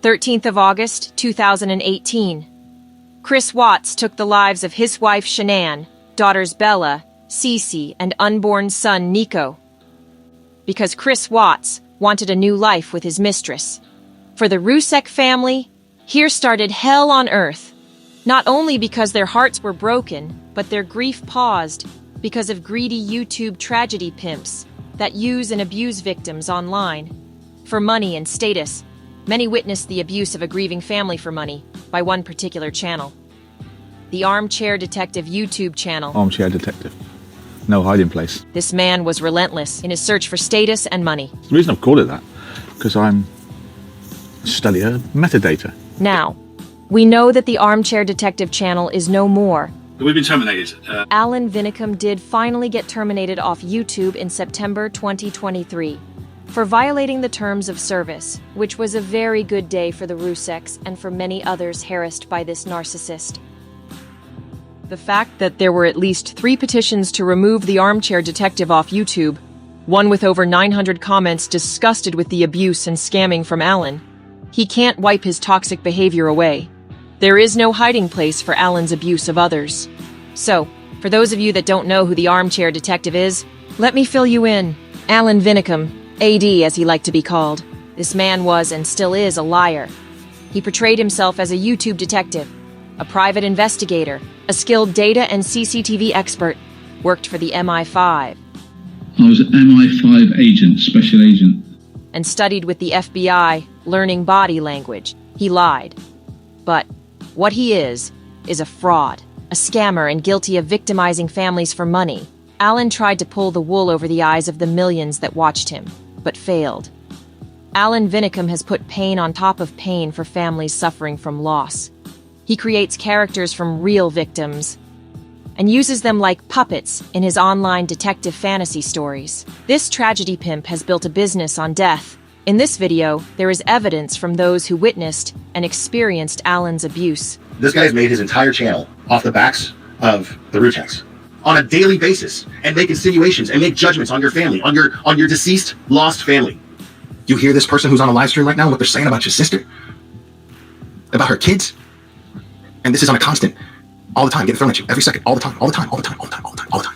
13th of August, 2018. Chris Watts took the lives of his wife Shanann, daughters Bella, Cece, and unborn son Nico. Because Chris Watts wanted a new life with his mistress. For the Rzucek family, here started hell on earth. Not only because their hearts were broken, but their grief paused because of greedy YouTube tragedy pimps that use and abuse victims online. For money and status, many witnessed the abuse of a grieving family for money by one particular channel. The Armchair Detective YouTube channel. Armchair Detective. No hiding place. This man was relentless in his search for status and money. The reason I've called it that, because I'm a studier of metadata. Now, we know that the Armchair Detective channel is no more. We've been terminated. Alan Vinicum did finally get terminated off YouTube in September 2023 for violating the terms of service, which was a very good day for the Rzuceks and for many others harassed by this narcissist. The fact that there were at least 3 petitions to remove the Armchair Detective off YouTube, one with over 900 comments disgusted with the abuse and scamming from Alan. He can't wipe his toxic behavior away. There is no hiding place for Alan's abuse of others. So, for those of you that don't know who the Armchair Detective is, let me fill you in. Alan Vinicum, AD as he liked to be called. This man was and still is a liar. He portrayed himself as a YouTube detective, a private investigator, a skilled data and CCTV expert, worked for the MI5. I was an MI5 agent, special agent. And studied with the FBI, learning body language. He lied. But what he is a fraud, a scammer and guilty of victimizing families for money. Alan tried to pull the wool over the eyes of the millions that watched him, but failed. Alan Vinicum has put pain on top of pain for families suffering from loss. He creates characters from real victims and uses them like puppets in his online detective fantasy stories. This tragedy pimp has built a business on death. In this video, there is evidence from those who witnessed and experienced Alan's abuse. This guy's made his entire channel off the backs of the Rzuceks on a daily basis and make insinuations and make judgments on your family, on your deceased, lost family. You hear this person who's on a live stream right now, what they're saying about your sister? About her kids? And this is on a constant, all the time, getting thrown at you, every second, all the time, all the time, all the time, all the time, all the time, all the time.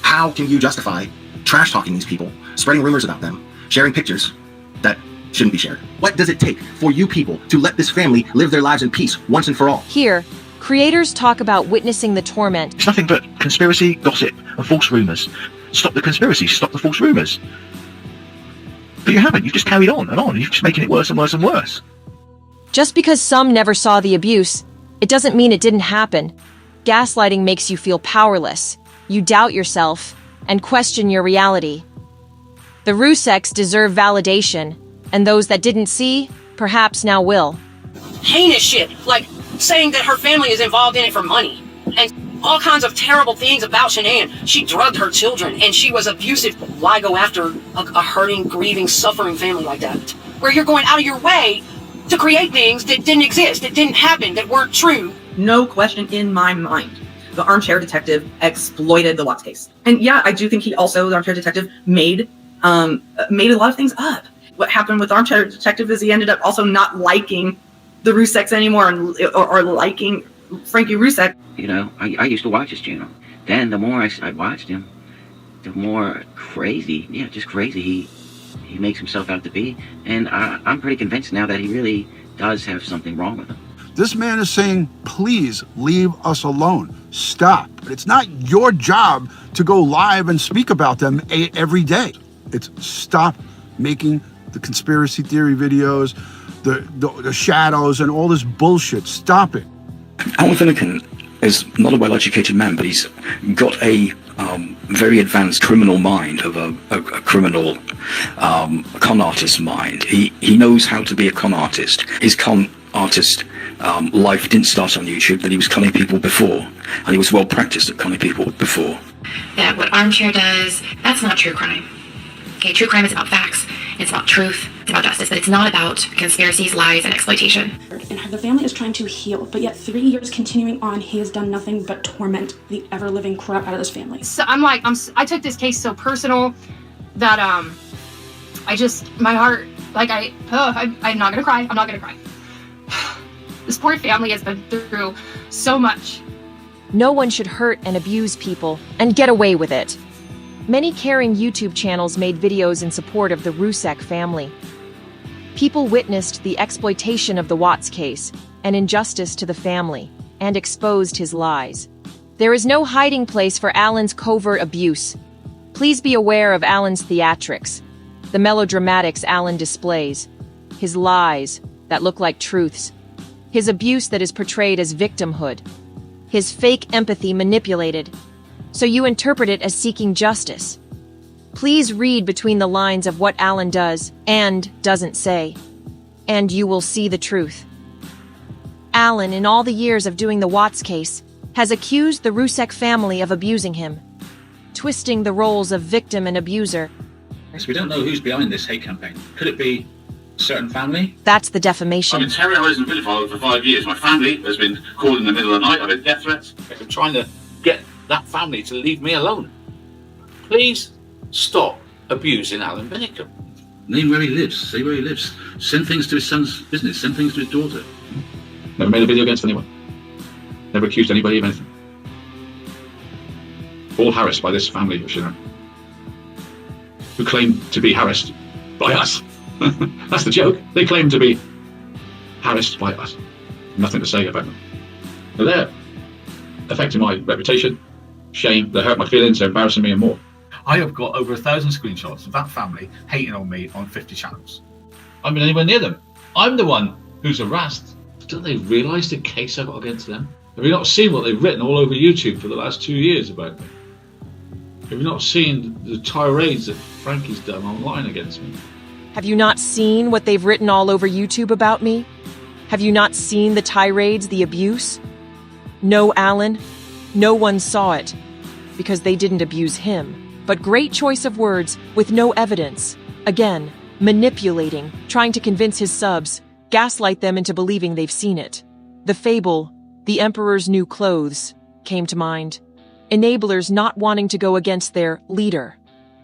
How can you justify trash talking these people, spreading rumors about them, sharing pictures that shouldn't be shared? What does it take for you people to let this family live their lives in peace once and for all? Here, creators talk about witnessing the torment. It's nothing but conspiracy, gossip, and false rumors. Stop the conspiracy, stop the false rumors. But you haven't, you've just carried on and on, you're just making it worse and worse and worse. Just because some never saw the abuse, it doesn't mean it didn't happen. Gaslighting makes you feel powerless. You doubt yourself and question your reality. The Rzuceks deserve validation, and those that didn't see, perhaps now will. Heinous shit, like saying that her family is involved in it for money, and all kinds of terrible things about Shanann. She drugged her children, and she was abusive. Why go after a hurting, grieving, suffering family like that? Where you're going out of your way to create things that didn't exist, that didn't happen, that weren't true. No question in my mind. The Armchair Detective exploited the Watts case. And yeah, I do think he also, the Armchair Detective, made a lot of things up. What happened with the Armchair Detective is he ended up also not liking the Rzuceks anymore or liking Frankie Rzucek. You know, I used to watch his channel. Then the more I watched him, the more crazy, just crazy he makes himself out to be. And I'm pretty convinced now that he really does have something wrong with him. This man is saying, please leave us alone. Stop. It's not your job to go live and speak about them every day. It's stop making the conspiracy theory videos, the shadows and all this bullshit. Stop it. Alan Vinicum is not a well-educated man, but he's got a very advanced criminal mind of a criminal con artist mind. He knows how to be a con artist. His con artist life didn't start on YouTube, but he was conning people before, and he was well practiced at conning people before. That what Armchair does, that's not true crime. Okay, true crime is about facts, it's about truth, it's about justice, but it's not about conspiracies, lies, and exploitation. And the family is trying to heal, but yet 3 years continuing on, he has done nothing but torment the ever-living crap out of this family. So I took this case so personal that my heart, I'm not gonna cry, This poor family has been through so much. No one should hurt and abuse people and get away with it. Many caring YouTube channels made videos in support of the Rzucek family. People witnessed the exploitation of the Watts case and injustice to the family and exposed his lies. There is no hiding place for Alan's covert abuse. Please be aware of Alan's theatrics, the melodramatics Alan displays, his lies that look like truths, his abuse that is portrayed as victimhood, his fake empathy manipulated, so you interpret it as seeking justice. Please read between the lines of what Alan does and doesn't say, and you will see the truth. Alan, in all the years of doing the Watts case, has accused the Rzucek family of abusing him, twisting the roles of victim and abuser. We don't know who's behind this hate campaign. Could it be a certain family? That's the defamation. I've been terrorised and vilified for 5 years. My family has been called in the middle of the night. I've had death threats. I'm trying to get that family to leave me alone. Please stop abusing Alan Binnicum. Name where he lives. Say where he lives. Send things to his son's business. Send things to his daughter. Never made a video against anyone. Never accused anybody of anything. All harassed by this family of Shannon, who claim to be harassed by us. That's the joke. They claim to be harassed by us. Nothing to say about them. They're affecting my reputation, shame, they hurt my feelings, they're embarrassing me and more. I have got over 1,000 screenshots of that family hating on me on 50 channels. I haven't been anywhere near them. I'm the one who's harassed. Don't they realise the case I've got against them? Have you not seen what they've written all over YouTube for the last 2 years about me? Have you not seen the tirades that Frankie's done online against me? Have you not seen what they've written all over YouTube about me? Have you not seen the tirades, the abuse? No, Alan, no one saw it, because they didn't abuse him. But great choice of words with no evidence. Again, manipulating, trying to convince his subs, gaslight them into believing they've seen it. The fable, the Emperor's New Clothes, came to mind. Enablers not wanting to go against their leader.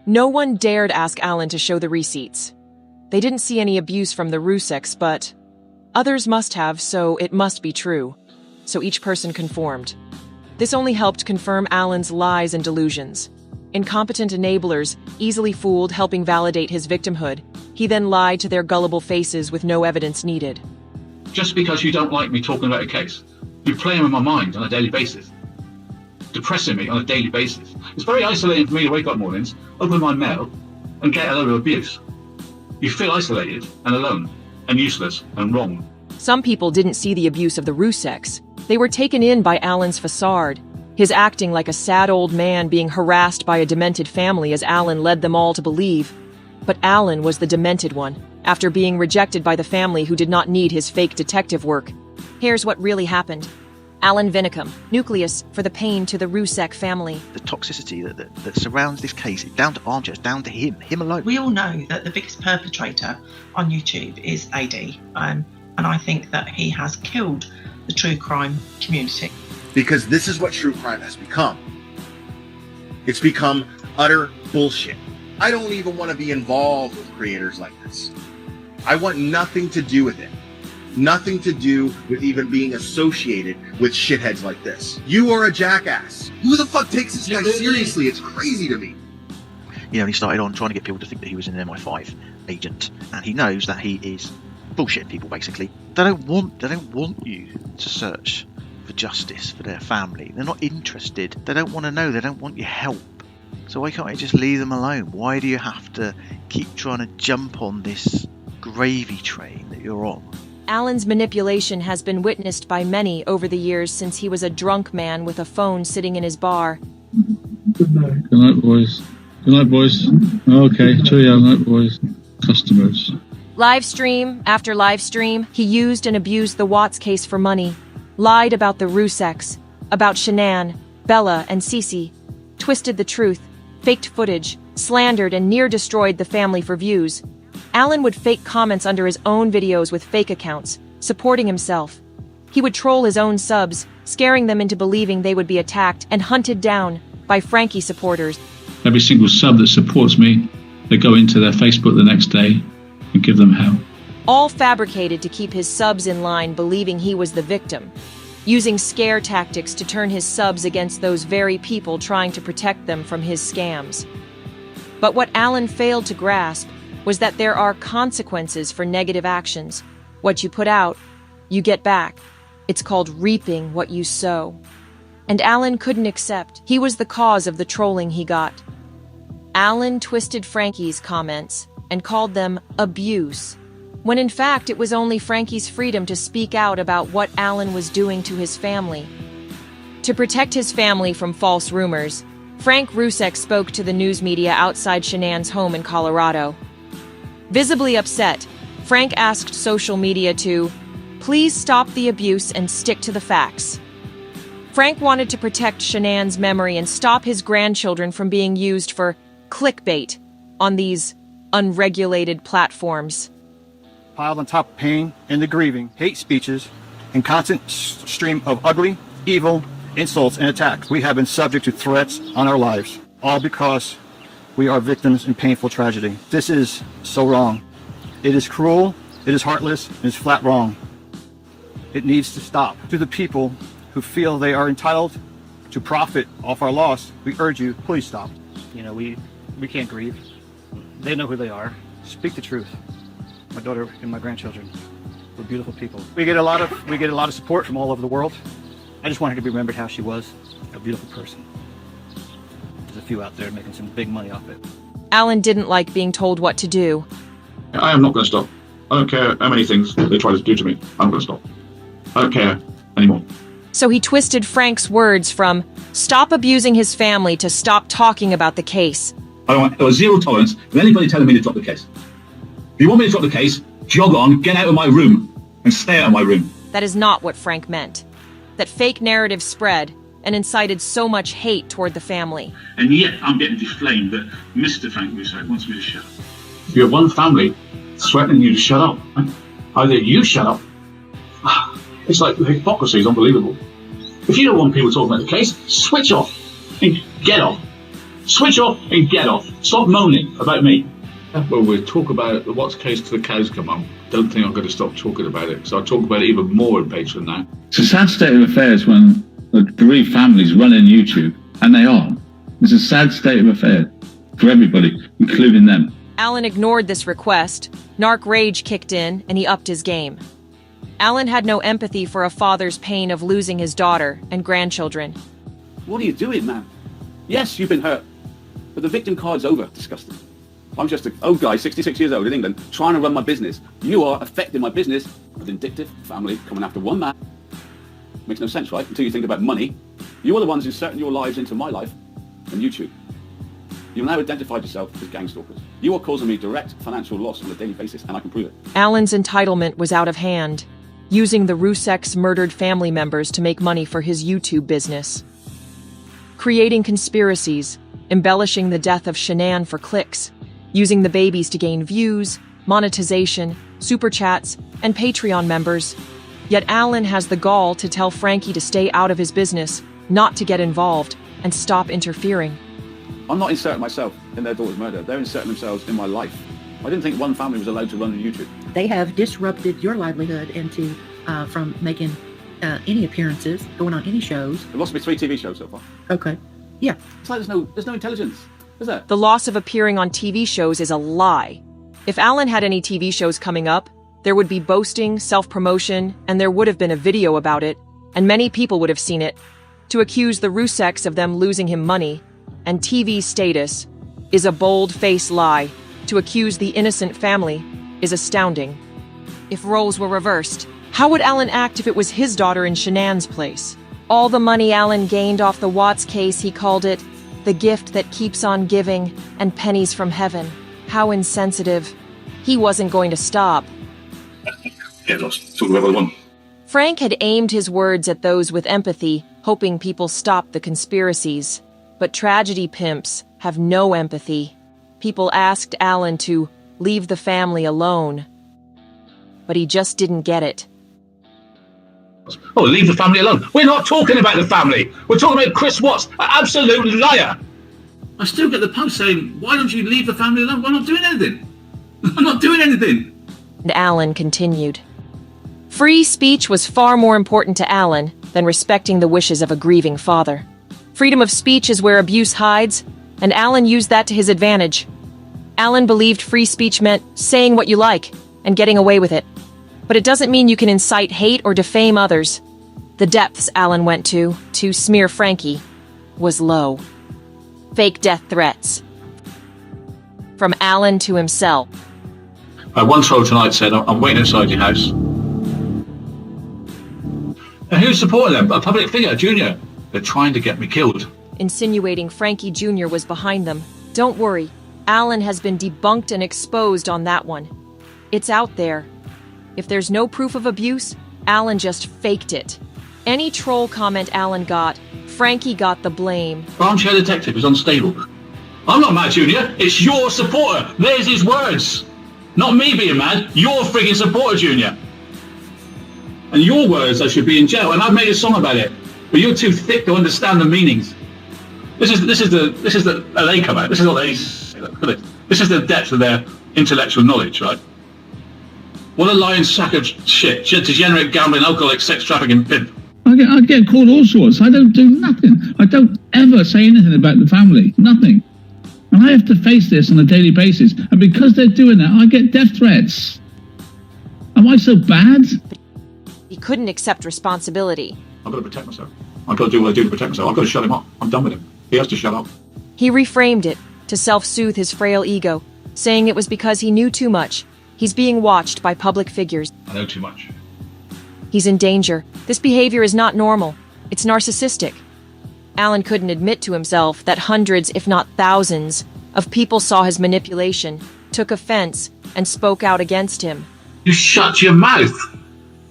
No one dared ask Alan to show the receipts. They didn't see any abuse from the Rzuceks, but others must have, so it must be true. So each person conformed. This only helped confirm Alan's lies and delusions. Incompetent enablers, easily fooled, helping validate his victimhood. He then lied to their gullible faces with no evidence needed. Just because you don't like me talking about a case, you play in my mind on a daily basis. Depressing me on a daily basis. It's very isolating for me to wake up mornings, open my mail, and get a load of abuse. You feel isolated and alone and useless and wrong. Some people didn't see the abuse of the Rzuceks. They were taken in by Alan's facade, his acting like a sad old man being harassed by a demented family as Alan led them all to believe. But Alan was the demented one, after being rejected by the family who did not need his fake detective work. Here's what really happened. Alan Binnicum, nucleus for the pain to the Rzucek family. The toxicity that surrounds this case, it's down to Armchair, it's down to him alone. We all know that the biggest perpetrator on YouTube is AD, and I think that he has killed the true crime community. Because this is what true crime has become. It's become utter bullshit. I don't even want to be involved with creators like this. I want nothing to do with it. Nothing to do with even being associated with shitheads like this. You are a jackass. Who the fuck takes this guy seriously? It's crazy to me. You know, he started on trying to get people to think that he was an MI5 agent, and he knows that he is bullshitting people, basically. They don't want you to search for justice for their family. They're not interested. They don't want to know. They don't want your help. So why can't you just leave them alone? Why do you have to keep trying to jump on this gravy train that you're on? Alan's manipulation has been witnessed by many over the years since he was a drunk man with a phone sitting in his bar. Good night. Good night, boys. Good night, boys. Okay, cheerio, night, boys. Customers. Live stream after live stream, he used and abused the Watts case for money, lied about the Rzuceks, about Shanann, Bella, and Cece, twisted the truth, faked footage, slandered and near destroyed the family for views. Alan would fake comments under his own videos with fake accounts, supporting himself. He would troll his own subs, scaring them into believing they would be attacked and hunted down by Frankie supporters. Every single sub that supports me, they go into their Facebook the next day and give them hell. all fabricated to keep his subs in line believing he was the victim, using scare tactics to turn his subs against those very people trying to protect them from his scams. But what Alan failed to grasp was that there are consequences for negative actions. What you put out, you get back. It's called reaping what you sow. And Alan couldn't accept. He was the cause of the trolling he got. Alan twisted Frankie's comments and called them abuse, when in fact it was only Frankie's freedom to speak out about what Alan was doing to his family. To protect his family from false rumors, Frank Rzucek spoke to the news media outside Shanann's home in Colorado. Visibly upset, Frank asked social media to please stop the abuse and stick to the facts. Frank wanted to protect Shanann's memory and stop his grandchildren from being used for clickbait on these unregulated platforms. Piled on top of pain and the grieving, hate speeches, and constant stream of ugly, evil, insults, and attacks, we have been subject to threats on our lives, all because we are victims in painful tragedy. This is so wrong. It is cruel, it is heartless, and it is flat wrong. It needs to stop. To the people who feel they are entitled to profit off our loss, we urge you, please stop. You know, we can't grieve. They know who they are. Speak the truth. My daughter and my grandchildren were beautiful people. We get a lot of support from all over the world. I just want her to be remembered how she was, a beautiful person. There's a few out there making some big money off it. Alan didn't like being told what to do. I am not going to stop. I don't care how many things they try to do to me. I'm going to stop. I don't care anymore. So he twisted Frank's words from stop abusing his family to stop talking about the case. I want zero tolerance of anybody telling me to drop the case. If you want me to drop the case, jog on, get out of my room, and stay out of my room. That is not what Frank meant. That fake narrative spread and incited so much hate toward the family. And yet I'm getting deflamed that Mr. Frank Rzucek wants me to shut up. You have one family threatening you to shut up. Either you shut up. It's like the hypocrisy is unbelievable. If you don't want people talking about the case, switch off and get off. Switch off and get off. Stop moaning about me. Well, we'll talk about the what's case till the cows come home. Don't think I'm going to stop talking about it. So I'll talk about it even more in Patreon now. It's a sad state of affairs when the bereaved families run in YouTube, and they are. It's a sad state of affairs for everybody, including them. Alan ignored this request. Narc rage kicked in, and he upped his game. Alan had no empathy for a father's pain of losing his daughter and grandchildren. What are you doing, man? Yes, you've been hurt, but the victim card's over. Disgusting. I'm just an old guy, 66 years old in England, trying to run my business. You are affecting my business. A vindictive family coming after one man. Makes no sense, right? Until you think about money. You are the ones inserting your lives into my life on YouTube. You've now identified yourself as gang stalkers. You are causing me direct financial loss on a daily basis, and I can prove it. Alan's entitlement was out of hand, using the Rzucek's murdered family members to make money for his YouTube business. Creating conspiracies, embellishing the death of Shanann for clicks, using the babies to gain views, monetization, super chats, and Patreon members. Yet Alan has the gall to tell Frankie to stay out of his business, not to get involved, and stop interfering. I'm not inserting myself in their daughter's murder. They're inserting themselves in my life. I didn't think one family was allowed to run on YouTube. They have disrupted your livelihood into from making any appearances, going on any shows. They've lost me 3 TV shows so far. Okay. Yeah. It's like there's no intelligence, is there? The loss of appearing on TV shows is a lie. If Alan had any TV shows coming up, there would be boasting, self-promotion, and there would have been a video about it, and many people would have seen it. To accuse the Rzuceks of them losing him money and TV status is a bold-faced lie. To accuse the innocent family is astounding. If roles were reversed, how would Alan act if it was his daughter in Shanann's place? All the money Alan gained off the Watts case, he called it the gift that keeps on giving and pennies from heaven. How insensitive. He wasn't going to stop. Get lost. Talk about what I want. Frank had aimed his words at those with empathy, hoping people stopped the conspiracies. But tragedy pimps have no empathy. People asked Alan to leave the family alone. But he just didn't get it. Oh, leave the family alone. We're not talking about the family. We're talking about Chris Watts, an absolute liar. I still get the post saying, why don't you leave the family alone? Well, I'm not doing anything. I'm not doing anything. And Alan continued. Free speech was far more important to Alan than respecting the wishes of a grieving father. Freedom of speech is where abuse hides, and Alan used that to his advantage. Alan believed free speech meant saying what you like and getting away with it. But it doesn't mean you can incite hate or defame others. The depths Alan went to smear Frankie was low. Fake death threats. From Alan to himself. One troll tonight said, I'm waiting inside your house. And who's supporting them? A public figure, Junior. They're trying to get me killed. Insinuating Frankie Jr. was behind them. Don't worry, Alan has been debunked and exposed on that one. It's out there. If there's no proof of abuse, Alan just faked it. Any troll comment Alan got, Frankie got the blame. Armchair detective is unstable. I'm not mad, Junior. It's your supporter. There's his words. Not me being mad. Your frigging supporter, Junior. And your words, I should be in jail. And I've made a song about it. But you're too thick to understand the meanings. This is the they come out. This is what they say. Look at it. This is the depth of their intellectual knowledge, right? What a lying sack of shit. Degenerate, gambling, alcoholic, sex trafficking pimp. I get called all sorts. I don't do nothing. I don't ever say anything about the family. Nothing. And I have to face this on a daily basis. And because they're doing that, I get death threats. Am I so bad? He couldn't accept responsibility. I've got to protect myself. I've got to do what I do to protect myself. I've got to shut him up. I'm done with him. He has to shut up. He reframed it to self-soothe his frail ego, saying it was because he knew too much. He's being watched by public figures. I know too much. He's in danger. This behavior is not normal. It's narcissistic. Alan couldn't admit to himself that hundreds, if not thousands, of people saw his manipulation, took offense, and spoke out against him. You shut your mouth.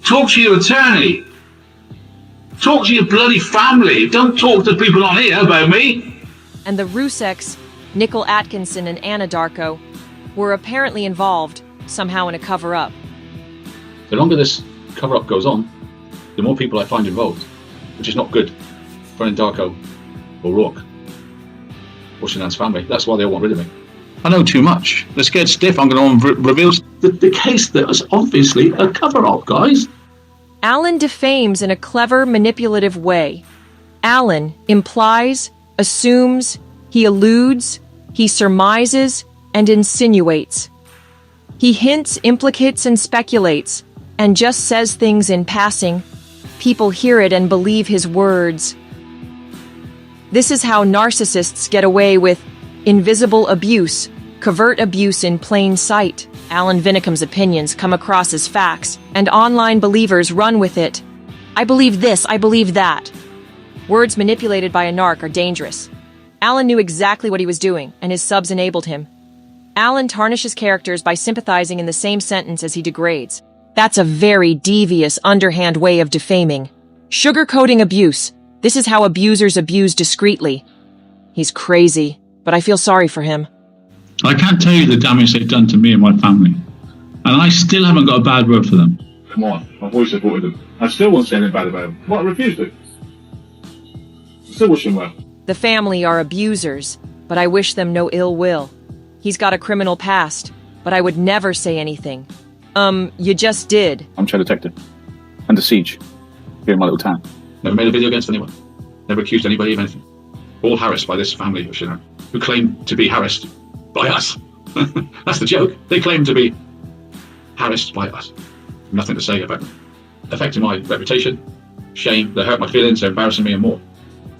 Talk to your attorney. Talk to your bloody family. Don't talk to people on here about me. And the Rzuceks, Nicole Atkinson and Anna Darko, were apparently involved, somehow in a cover-up. The longer this cover-up goes on, the more people I find involved, which is not good for Darko or Rourke or Shanann's family. That's why they all want rid of me. I know too much. They're scared stiff. I'm going to reveal the case that was obviously a cover-up, guys. Alan defames in a clever, manipulative way. Alan implies, assumes, he alludes, he surmises, and insinuates. He hints, implicates, and speculates, and just says things in passing. People hear it and believe his words. This is how narcissists get away with invisible abuse, covert abuse in plain sight. Alan Vinnicum's opinions come across as facts, and online believers run with it. I believe this, I believe that. Words manipulated by a narc are dangerous. Alan knew exactly what he was doing, and his subs enabled him. Alan tarnishes characters by sympathizing in the same sentence as he degrades. That's a very devious, underhand way of defaming. Sugarcoating abuse. This is how abusers abuse discreetly. He's crazy, but I feel sorry for him. I can't tell you the damage they've done to me and my family. And I still haven't got a bad word for them. Come on, I've always supported them. I still won't say anything bad about them. Well, I refuse to. I still wish them well. The family are abusers, but I wish them no ill will. He's got a criminal past, but I would never say anything. You just did. Armchair detective. And the siege. Here in my little town. Never made a video against anyone. Never accused anybody of anything. All harassed by this family of Shanann, who claim to be harassed by us. That's the joke. They claim to be harassed by us. Nothing to say about them. Affecting my reputation, shame, they hurt my feelings, they're embarrassing me and more.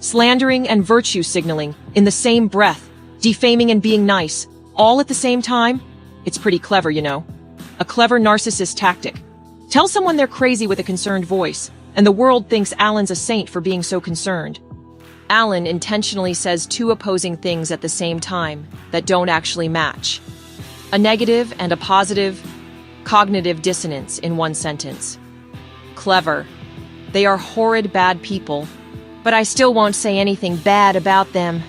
Slandering and virtue signaling in the same breath, defaming and being nice, all at the same time. It's pretty clever, you know. A clever narcissist tactic. Tell someone they're crazy with a concerned voice, and the world thinks Alan's a saint for being so concerned. Alan intentionally says two opposing things at the same time that don't actually match. A negative and a positive, cognitive dissonance in one sentence. Clever. They are horrid bad people, but I still won't say anything bad about them.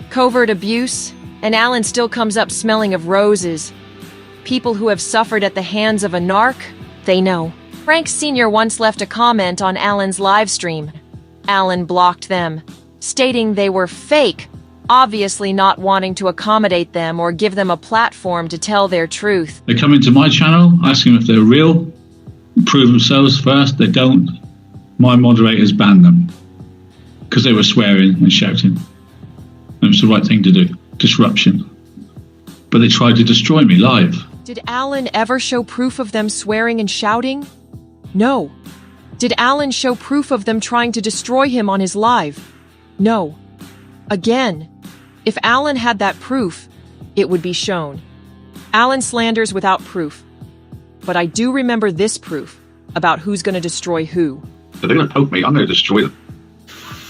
Covert abuse, and Alan still comes up smelling of roses. People who have suffered at the hands of a narc, they know. Frank Sr. once left a comment on Alan's live stream. Alan blocked them, stating they were fake, obviously not wanting to accommodate them or give them a platform to tell their truth. They come into my channel, asking if they're real, prove themselves first. They don't. My moderators banned them because they were swearing and shouting. It was the right thing to do. Disruption. But they tried to destroy me live. Did Alan ever show proof of them swearing and shouting? No. Did Alan show proof of them trying to destroy him on his live? No. Again, if Alan had that proof, it would be shown. Alan slanders without proof. But I do remember this proof about who's going to destroy who. If they're going to poke me, I'm going to destroy them.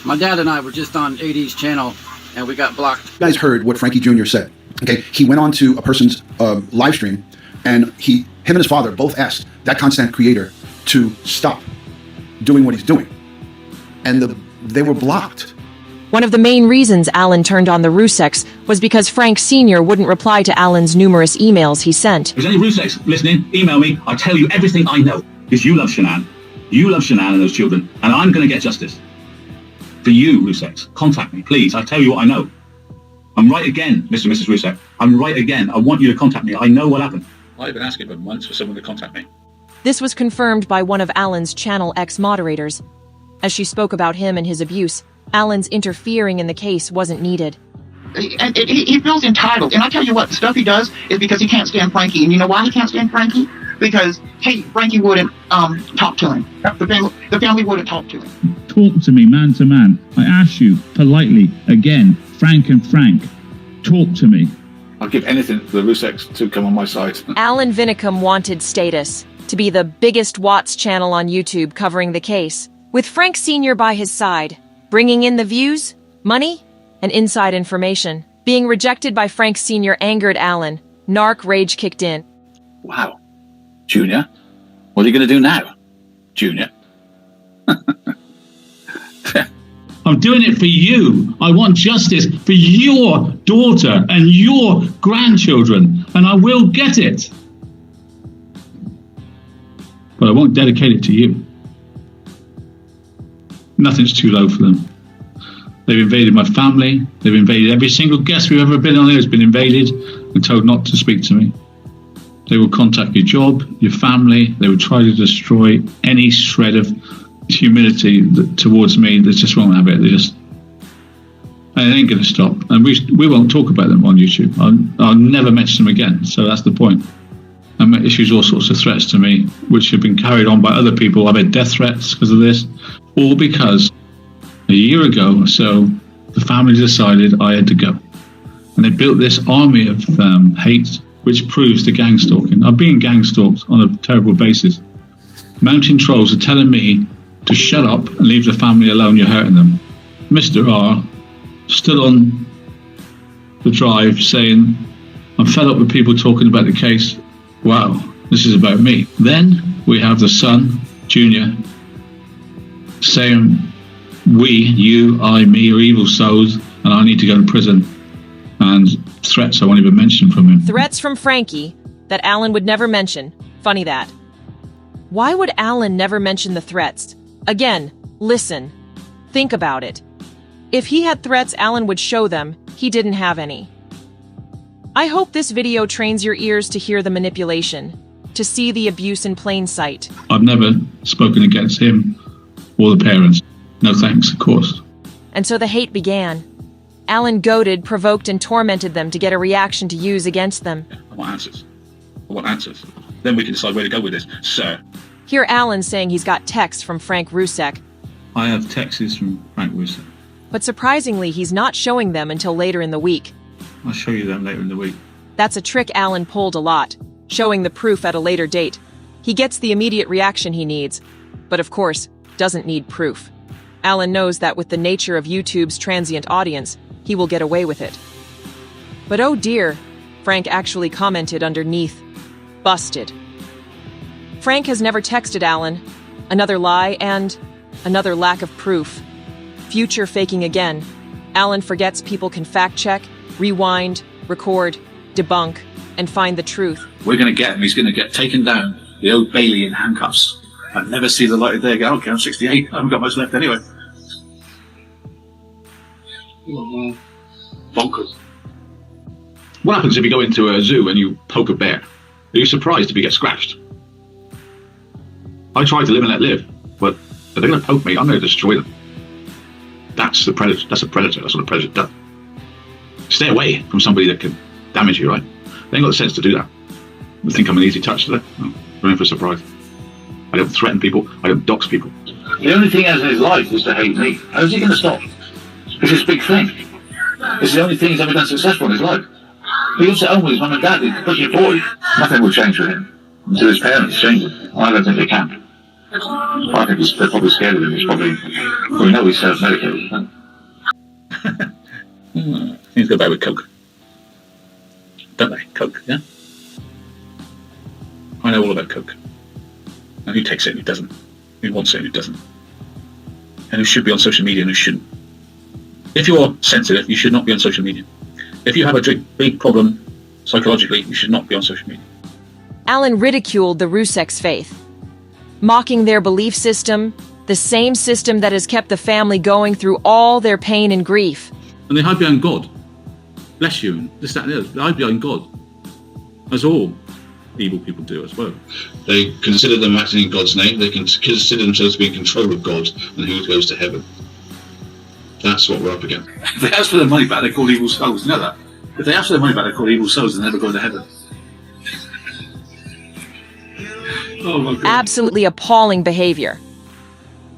My dad and I were just on AD's channel, and we got blocked. You guys heard what Frankie Jr. said. Okay, he went on to a person's live stream, and him and his father both asked that content creator to stop doing what he's doing, and they were blocked. One of the main reasons Alan turned on the Rzuceks was because Frank Sr. wouldn't reply to Alan's numerous emails he sent. If there's any Rzuceks listening, email me. I'll tell you everything I know. Because you love Shanann. You love Shanann and those children, and I'm going to get justice. For you, Rzuceks, contact me, please. I'll tell you what I know. I'm right again, Mr. and Mrs. Rzucek. I'm right again. I want you to contact me. I know what happened. I've been asking for months for someone to contact me. This was confirmed by one of Alan's channel ex-moderators. As she spoke about him and his abuse, Alan's interfering in the case wasn't needed. He feels entitled. And I tell you what, the stuff he does is because he can't stand Frankie. And you know why he can't stand Frankie? Because, hey, Frankie wouldn't talk to him. The family wouldn't talk to him. Talk to me man to man. I ask you politely, again, Frank, talk to me. I'll give anything for the Rzuceks to come on my side. Alan Vinicum wanted status, to be the biggest Watts channel on YouTube covering the case, with Frank Sr. by his side, bringing in the views, money, and inside information. Being rejected by Frank Sr. angered Alan. Narc rage kicked in. Wow. Junior, what are you going to do now? Junior? I'm doing it for you. I want justice for your daughter and your grandchildren, and I will get it. But I won't dedicate it to you. Nothing's too low for them. They've invaded my family. They've invaded every single guest we've ever been on here has been invaded and told not to speak to me. They will contact your job, your family. They will try to destroy any shred of humility towards me. They just won't have it. And it ain't going to stop. And we won't talk about them on YouTube. I'll never mention them again. So that's the point. And it issues all sorts of threats to me, which have been carried on by other people. I've had death threats because of this, all because a year ago or so, the family decided I had to go. And they built this army of hate, which proves the gang stalking. I'm being gang stalked on a terrible basis. Mountain trolls are telling me to shut up and leave the family alone, you're hurting them. Mr. R stood on the drive saying, I'm fed up with people talking about the case. Wow, this is about me. Then we have the son, Junior, saying we, you, I, me are evil souls and I need to go to prison. And threats I won't even mention from him. Threats from Frankie that Alan would never mention. Funny that. Why would Alan never mention the threats? Again, listen. Think about it. If he had threats, Alan would show them. He didn't have any. I hope this video trains your ears to hear the manipulation, to see the abuse in plain sight. I've never spoken against him or the parents. No thanks, of course. And so the hate began. Alan goaded, provoked, and tormented them to get a reaction to use against them. I want answers. I want answers. Then we can decide where to go with this, sir. Hear Alan saying he's got texts from Frank Rzucek. I have texts from Frank Rzucek. But surprisingly, he's not showing them until later in the week. I'll show you them later in the week. That's a trick Alan pulled a lot, showing the proof at a later date. He gets the immediate reaction he needs, but of course, doesn't need proof. Alan knows that with the nature of YouTube's transient audience, he will get away with it. But oh dear, Frank actually commented underneath, busted. Frank has never texted Alan. Another lie and another lack of proof. Future faking again. Alan forgets people can fact check, rewind, record, debunk, and find the truth. We're going to get him. He's going to get taken down, the Old Bailey in handcuffs, and never see the light of day again. I don't care, I'm 68. I haven't got much left anyway. bonkers. What happens if you go into a zoo and you poke a bear? Are you surprised if you get scratched? I try to live and let live, but if they're going to poke me, I'm going to destroy them. That's the predator. That's a predator. That's what a predator does. Stay away from somebody that can damage you, right? They ain't got the sense to do that. You think I'm an easy touch today? No, I'm in for a surprise. I don't threaten people. I don't dox people. The only thing he has in his life is to hate me. How's he going to stop? It's his big thing. It's the only thing he's ever done successful in his life. He lives at home with his mum and dad. He's pushing 40. Nothing will change for him until his parents change it. I don't think they can. I think they're probably scared of him. He's probably, we know he's self-medicated. Things go bad with coke. Don't they? Coke, yeah? I know all about coke. And who takes it and who doesn't. Who wants it and who doesn't. And who should be on social media and who shouldn't. If you're sensitive, you should not be on social media. If you have a big problem psychologically, you should not be on social media. Alan ridiculed the Rzucek's faith, mocking their belief system, the same system that has kept the family going through all their pain and grief. And they hide behind God. Bless you, and this, that, and the other. They hide behind God. As all evil people do as well. They consider them acting in God's name. They can consider themselves to be in control of God and who goes to heaven. That's what we're up against. If they ask for their money back, they're called evil souls. You know that? If they ask for their money back, they're called evil souls and never go to heaven. Oh my God. Absolutely appalling behavior.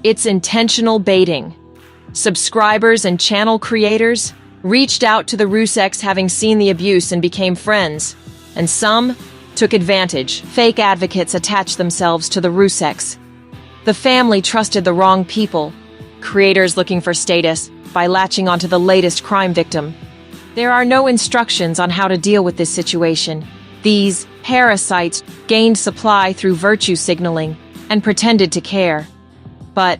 It's intentional baiting. Subscribers and channel creators reached out to the Rzuceks having seen the abuse and became friends, and some took advantage. Fake advocates attached themselves to the Rzuceks. The family trusted the wrong people, creators looking for status by latching onto the latest crime victim. There are no instructions on how to deal with this situation. These parasites gained supply through virtue signaling and pretended to care. But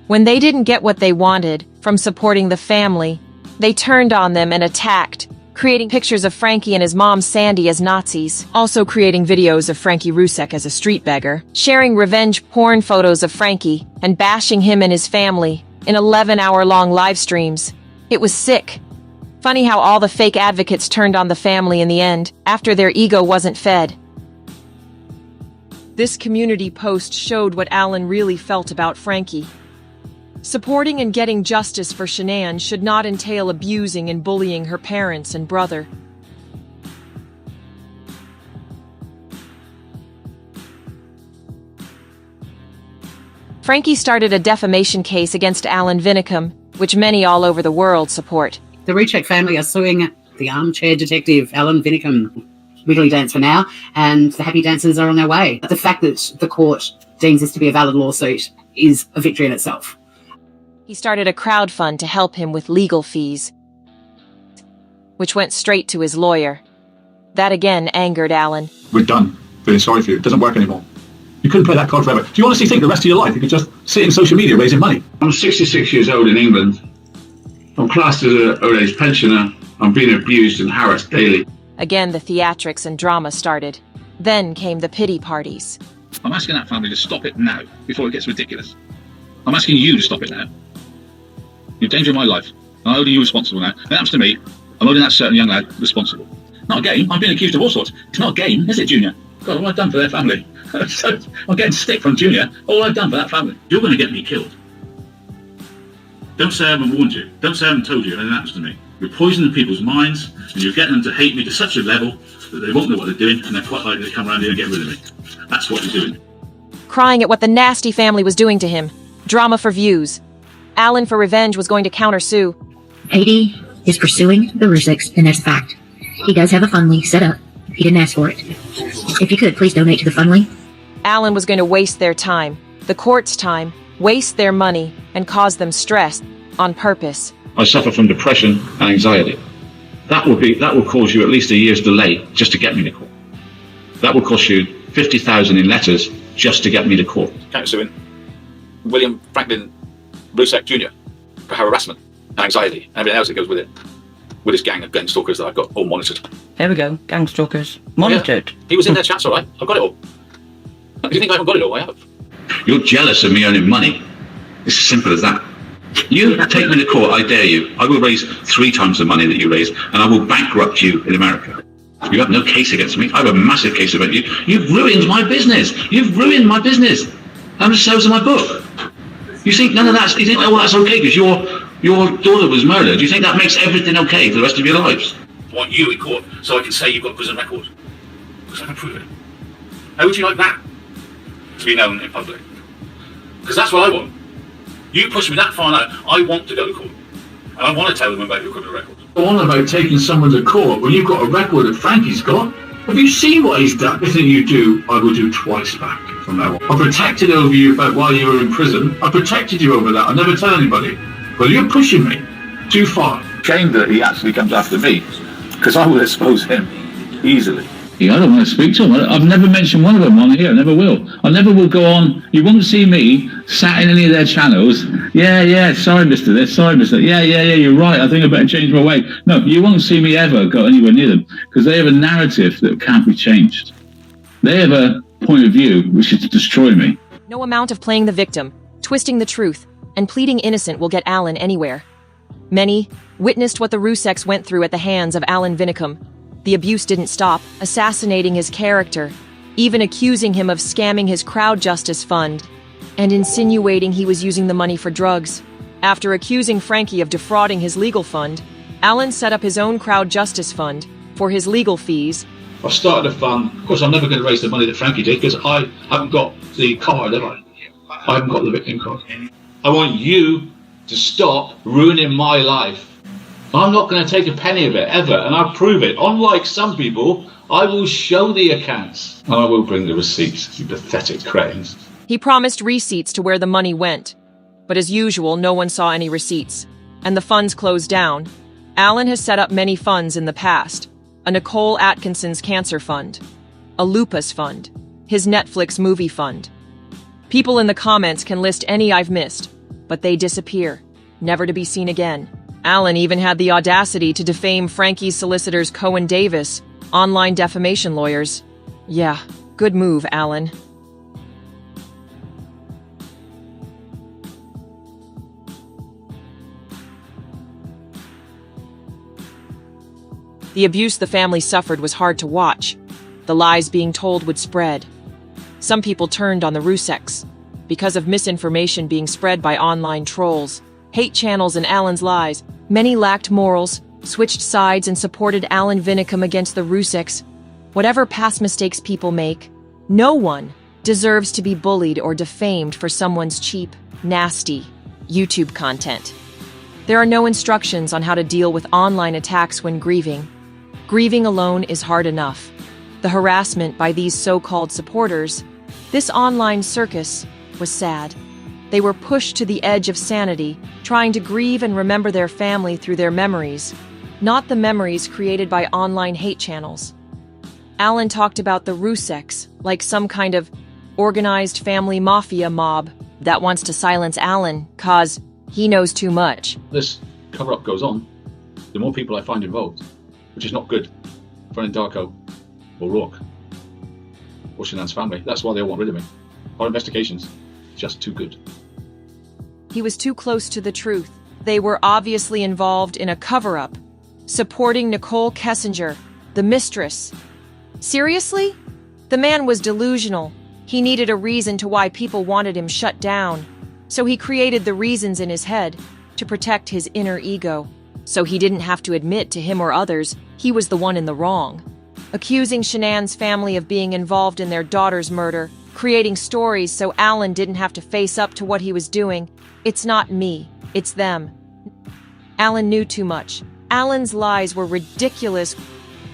when they didn't get what they wanted from supporting the family, they turned on them and attacked, creating pictures of Frankie and his mom Sandy as Nazis, also creating videos of Frankie Rzucek as a street beggar, sharing revenge porn photos of Frankie, and bashing him and his family in 11-hour-long live streams. It was sick. Funny how all the fake advocates turned on the family in the end, after their ego wasn't fed. This community post showed what Alan really felt about Frankie. Supporting and getting justice for Shanann should not entail abusing and bullying her parents and brother. Frankie started a defamation case against Alan Vinicum, which many all over the world support. The Rzucek family are suing the Armchair detective, Alan Vinicum. Wiggly dance for now, and the happy dancers are on their way. The fact that the court deems this to be a valid lawsuit is a victory in itself. He started a crowdfund to help him with legal fees, which went straight to his lawyer. That again angered Alan. We're done. Feeling sorry for you. It doesn't work anymore. You couldn't play that card forever. Do you honestly think the rest of your life you could just sit in social media raising money? I'm 66 years old in England. I'm classed as an old age pensioner. I'm being abused and harassed daily. Again, the theatrics and drama started. Then came the pity parties. I'm asking that family to stop it now, before it gets ridiculous. I'm asking you to stop it now. You're endangering my life. I'm holding you responsible now. When it happens to me, I'm holding that certain young lad responsible. Not a game. I'm being accused of all sorts. It's not a game, is it, Junior? God, what have I done for their family? So, I'm getting stick from Junior. All I've done for that family. You're going to get me killed. Don't say I haven't warned you. Don't say I haven't told you if anything happens to me. You're poisoning people's minds, and you're getting them to hate me to such a level that they won't know what they're doing, and they're quite likely to come around here and get rid of me. That's what you're doing. Crying at what the nasty family was doing to him. Drama for views. Alan, for revenge, was going to countersue. AD is pursuing the Rzuceks, and that's a fact. He does have a fundly set up. He didn't ask for it. If you could, please donate to the fundly. Alan was going to waste their time, the court's time, waste their money, and cause them stress on purpose. I suffer from depression and anxiety. That will cause you at least a year's delay just to get me to court. That will cost you 50,000 in letters just to get me to court. Countersuing William Franklin Rzucek Jr. for harassment and anxiety and everything else that goes with it, with his gang of gang stalkers that I've got all monitored. There we go, gang stalkers monitored. Yeah. He was in their chats, all right. I've got it all. Do you think I haven't got it all? I have. You're jealous of me earning money. It's as simple as that. You take me to court, I dare you. I will raise 3 times the money that you raised, and I will bankrupt you in America. You have no case against me. I have a massive case about you. You've ruined my business. You've ruined my business. How much sales of my book? You think none of that? You think, oh, well, that's okay because your daughter was murdered? Do you think that makes everything okay for the rest of your lives? I want you in court so I can say you've got a prison record. Because I can prove it. How would you like that to be known in public? Because that's what I want. You push me that far now, I want to go to court. And I want to tell them about your criminal record. Go on about taking someone to court when you've got a record that Frankie's got. Have you seen what he's done? Everything you do, I will do twice back from now on. I protected over you about while you were in prison. I protected you over that. I never tell anybody. But you're pushing me too far. Shame that he actually comes after me, because I will expose him easily. I don't want to speak to them. I've never mentioned one of them on here. I never will. I never will go on. You won't see me sat in any of their channels. Yeah, sorry, Mr. This, sorry, Mr. Yeah, you're right. I think I better change my way. No, you won't see me ever go anywhere near them because they have a narrative that can't be changed. They have a point of view which is to destroy me. No amount of playing the victim, twisting the truth, and pleading innocent will get Alan anywhere. Many witnessed what the Rzuceks went through at the hands of Alan Vinicum. The abuse didn't stop, assassinating his character, even accusing him of scamming his crowd justice fund, and insinuating he was using the money for drugs. After accusing Frankie of defrauding his legal fund, Alan set up his own crowd justice fund for his legal fees. I've started a fund. Of course, I'm never going to raise the money that Frankie did because I haven't got the card, have I? I haven't got the victim card. I want you to stop ruining my life. I'm not going to take a penny of it, ever, and I'll prove it. Unlike some people, I will show the accounts. And I will bring the receipts, you pathetic cretins. He promised receipts to where the money went. But as usual, no one saw any receipts, and the funds closed down. Alan has set up many funds in the past. A Nicole Atkinson's cancer fund, a lupus fund, his Netflix movie fund. People in the comments can list any I've missed, but they disappear, never to be seen again. Alan even had the audacity to defame Frankie's solicitors Cohen Davis, online defamation lawyers. Yeah, good move, Alan. The abuse the family suffered was hard to watch. The lies being told would spread. Some people turned on the Rzuceks because of misinformation being spread by online trolls, hate channels, and Alan's lies. Many lacked morals, switched sides, and supported Alan Vinicum against the Rzuceks. Whatever past mistakes people make, no one deserves to be bullied or defamed for someone's cheap, nasty YouTube content. There are no instructions on how to deal with online attacks when grieving. Grieving alone is hard enough. The harassment by these so-called supporters, this online circus, was sad. They were pushed to the edge of sanity, trying to grieve and remember their family through their memories, not the memories created by online hate channels. Alan talked about the Rzuceks like some kind of organized family mafia mob that wants to silence Alan, cause he knows too much. This cover-up goes on, the more people I find involved, which is not good for Darko or Rourke or Shanann's family. That's why they all want rid of me. Our investigation's just too good. He was too close to the truth. They were obviously involved in a cover-up, supporting Nicole Kessinger, the mistress. Seriously? The man was delusional. He needed a reason to why people wanted him shut down. So he created the reasons in his head to protect his inner ego. So he didn't have to admit to him or others he was the one in the wrong. Accusing Shanann's family of being involved in their daughter's murder, creating stories so Alan didn't have to face up to what he was doing. It's not me, it's them. Alan knew too much. Alan's lies were ridiculous.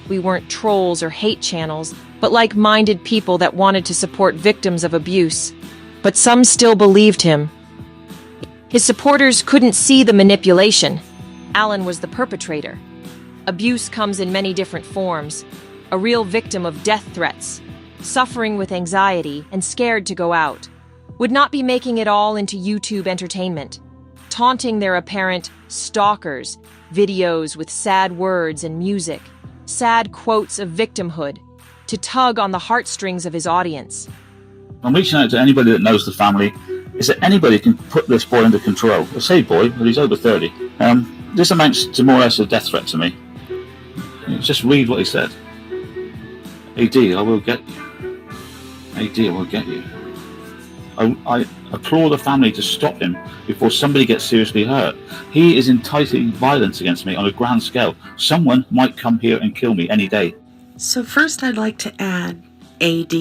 We weren't trolls or hate channels, but like-minded people that wanted to support victims of abuse. But some still believed him. His supporters couldn't see the manipulation. Alan was the perpetrator. Abuse comes in many different forms. A real victim of death threats, suffering with anxiety and scared to go out, would not be making it all into YouTube entertainment, taunting their apparent stalkers, videos with sad words and music, sad quotes of victimhood, to tug on the heartstrings of his audience. I'm reaching out to anybody that knows the family, is that anybody can put this boy under control. I say boy, but he's over 30. This amounts to more or less a death threat to me. Just read what he said. AD, I will get you. AD, I will get you. I implore the family to stop him before somebody gets seriously hurt. He is inciting violence against me on a grand scale. Someone might come here and kill me any day. So first I'd like to add, AD,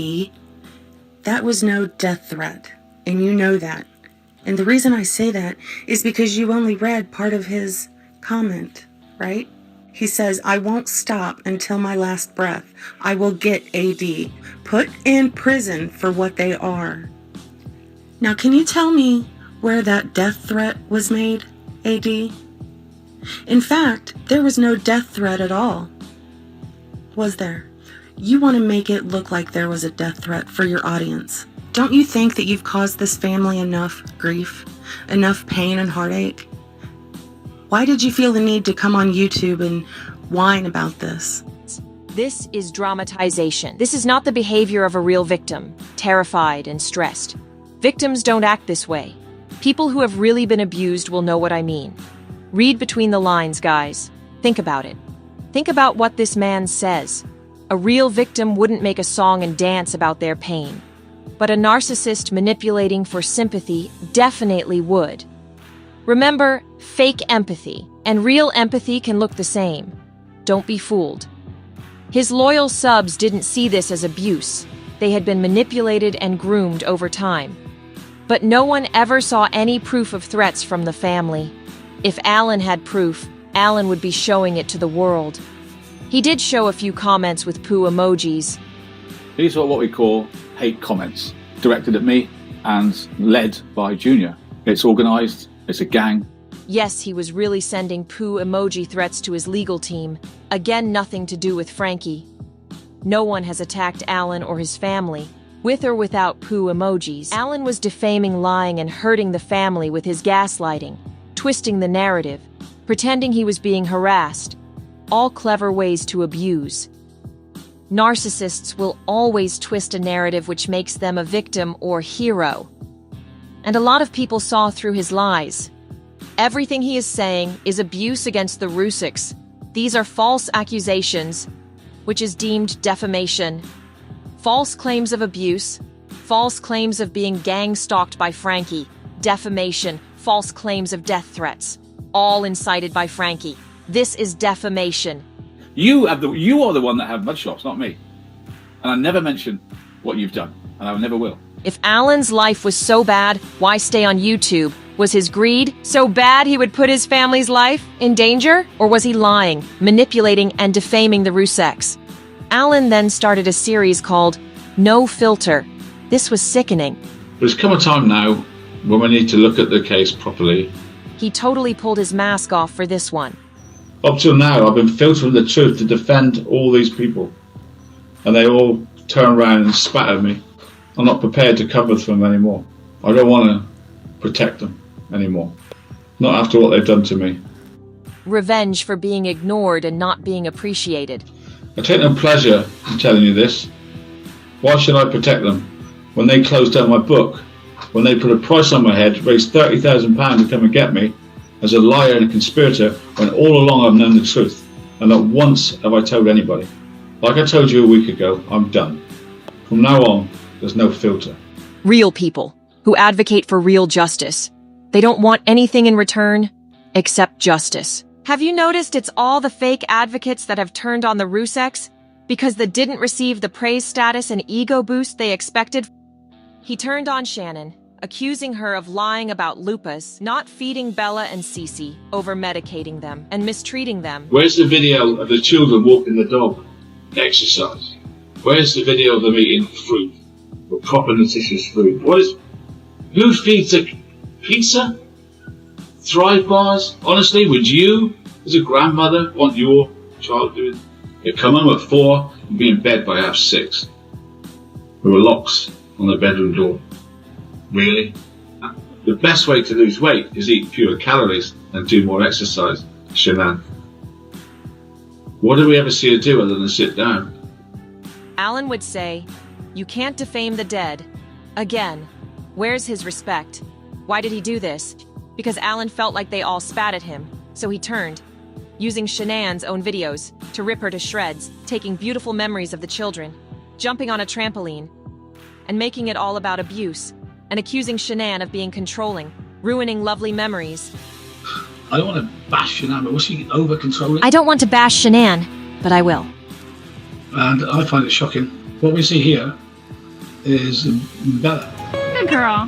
that was no death threat, and you know that. And the reason I say that is because you only read part of his comment, right? He says, I won't stop until my last breath. I will get AD put in prison for what they are. Now, can you tell me where that death threat was made, AD? In fact, there was no death threat at all. Was there? You want to make it look like there was a death threat for your audience. Don't you think that you've caused this family enough grief, enough pain and heartache? Why did you feel the need to come on YouTube and whine about this? This is dramatization. This is not the behavior of a real victim, terrified and stressed. Victims don't act this way. People who have really been abused will know what I mean. Read between the lines, guys. Think about it. Think about what this man says. A real victim wouldn't make a song and dance about their pain. But a narcissist manipulating for sympathy definitely would. Remember, fake empathy and real empathy can look the same. Don't be fooled. His loyal subs didn't see this as abuse. They had been manipulated and groomed over time. But no one ever saw any proof of threats from the family. If Alan had proof, Alan would be showing it to the world. He did show a few comments with poo emojis. These are what we call hate comments, directed at me and led by Junior. It's organised, it's a gang. Yes, he was really sending poo emoji threats to his legal team. Again, nothing to do with Frankie. No one has attacked Alan or his family, with or without poo emojis. Alan was defaming, lying, and hurting the family with his gaslighting, twisting the narrative, pretending he was being harassed. All clever ways to abuse. Narcissists will always twist a narrative which makes them a victim or hero. And a lot of people saw through his lies. Everything he is saying is abuse against the Rzuceks. These are false accusations, which is deemed defamation. False claims of abuse, false claims of being gang-stalked by Frankie, defamation, false claims of death threats, all incited by Frankie. This is defamation. You are the one that had mugshots, not me. And I never mention what you've done, and I never will. If Alan's life was so bad, why stay on YouTube? Was his greed so bad he would put his family's life in danger? Or was he lying, manipulating, and defaming the Rzuceks? Alan then started a series called No Filter. This was sickening. There's come a time now when we need to look at the case properly. He totally pulled his mask off for this one. Up till now, I've been filtering the truth to defend all these people. And they all turn around and spat at me. I'm not prepared to cover for them anymore. I don't want to protect them anymore. Not after what they've done to me. Revenge for being ignored and not being appreciated. I take no pleasure in telling you this. Why should I protect them? When they closed down my book, when they put a price on my head, raised £30,000 to come and get me, as a liar and a conspirator, when all along I've known the truth, and not once have I told anybody. Like I told you a week ago, I'm done. From now on, there's no filter. Real people who advocate for real justice. They don't want anything in return except justice. Have you noticed it's all the fake advocates that have turned on the Rzuceks because they didn't receive the praise status and ego boost they expected? He turned on Shannon, accusing her of lying about lupus, not feeding Bella and Cece, over-medicating them, and mistreating them. Where's the video of the children walking the dog? Exercise. Where's the video of them eating fruit? Or proper nutritious food? Who feeds a pizza? Thrive bars? Honestly, would you, as a grandmother, want your child doing? You come home at 4 and be in bed by 6:30. There were locks on the bedroom door. Really? The best way to lose weight is eat fewer calories and do more exercise, Shanann. What do we ever see her do other than sit down? Alan would say, "You can't defame the dead." Again, Where's his respect? Why did he do this? Because Alan felt like they all spat at him, so he turned, using Shanann's own videos to rip her to shreds, taking beautiful memories of the children, jumping on a trampoline, and making it all about abuse, and accusing Shanann of being controlling, ruining lovely memories. I don't want to bash Shanann, but was she over-controlling? I don't want to bash Shanann, but I will. And I find it shocking. What we see here is Bella. Good girl.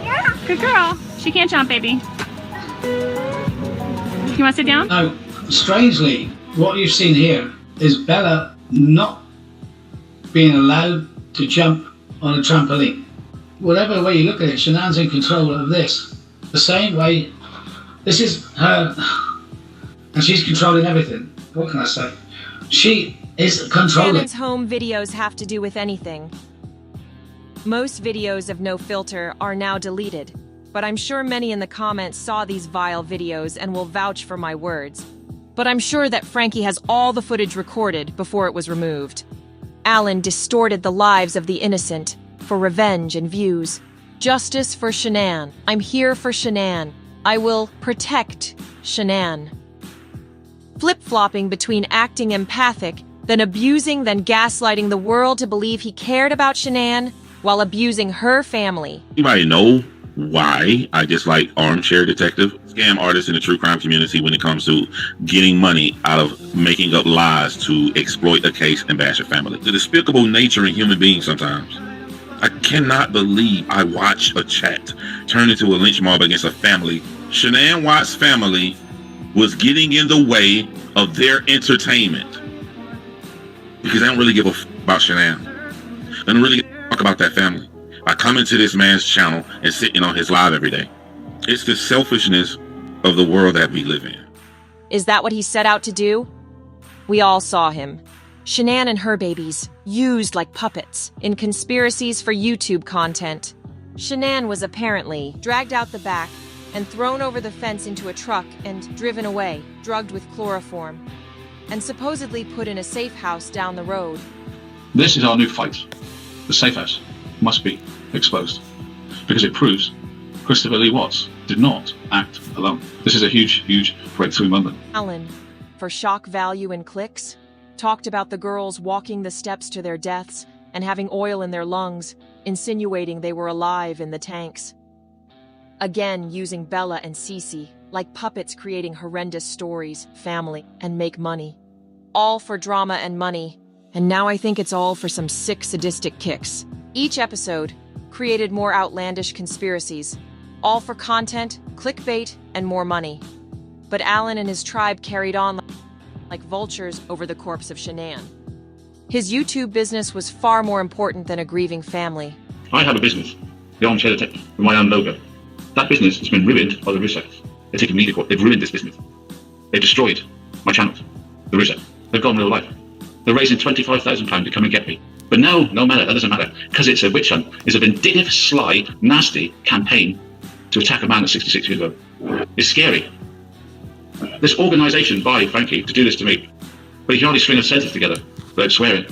Yeah. Good girl. She can't jump, baby. You want to sit down? Now, strangely, what you've seen here is Bella not being allowed to jump on a trampoline. Whatever way you look at it, Shanann's in control of this. The same way, this is her, and she's controlling everything. What can I say? She is controlling. Shannon's home videos have to do with anything. Most videos of no filter are now deleted, but I'm sure many in the comments saw these vile videos and will vouch for my words. But I'm sure that Frankie has all the footage recorded before it was removed. Alan distorted the lives of the innocent for revenge and views. Justice for Shanann. I'm here for Shanann. I will protect Shanann. Flip-flopping between acting empathic, then abusing, then gaslighting the world to believe he cared about Shanann while abusing her family. Anybody know why I dislike Armchair Detective? Scam artists in the true crime community when it comes to getting money out of making up lies to exploit a case and bash a family. The despicable nature in human beings sometimes. I cannot believe I watched a chat turn into a lynch mob against a family. Shanann Watts' family was getting in the way of their entertainment because they don't really give a f about Shanann. They don't really talk about that family. I come into this man's channel and sitting on his live every day. It's the selfishness of the world that we live in. Is that what he set out to do? We all saw him. Shanann and her babies, used like puppets in conspiracies for YouTube content. Shanann was apparently dragged out the back and thrown over the fence into a truck and driven away, drugged with chloroform, and supposedly put in a safe house down the road. This is our new fight. The safe house must be exposed because it proves Christopher Lee Watts did not act alone. This is a huge, huge breakthrough moment. Alan, for shock value and clicks, talked about the girls walking the steps to their deaths and having oil in their lungs, insinuating they were alive in the tanks. Again, using Bella and Cece like puppets, creating horrendous stories, family, and make money. All for drama and money. And now I think it's all for some sick, sadistic kicks. Each episode created more outlandish conspiracies, all for content, clickbait, and more money. But Alan and his tribe carried on like vultures over the corpse of Shanann. His YouTube business was far more important than a grieving family. I have a business, the Armchair Detective, with my own logo. That business has been ruined by the Rzuceks. They've taken me to court. They've ruined this business. They've destroyed my channels. The Rzuceks. They've gone real life. They're raising £25,000 to come and get me. But no matter, that doesn't matter, because it's a witch hunt. It's a vindictive, sly, nasty campaign to attack a man that's 66 years old. It's scary. This organisation by Frankie to do this to me, but he can only string a sentence together without swearing.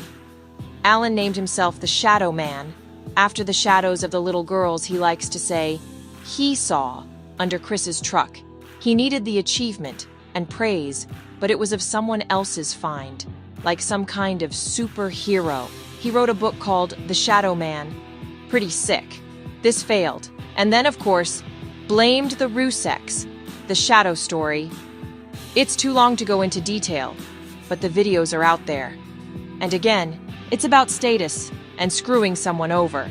Alan named himself the Shadow Man, after the shadows of the little girls he likes to say he saw under Chris's truck. He needed the achievement and praise, but it was of someone else's find, like some kind of superhero. He wrote a book called The Shadow Man. Pretty sick. This failed. And then, of course, blamed the Rzuceks, the shadow story. It's too long to go into detail, but the videos are out there. And again, it's about status and screwing someone over.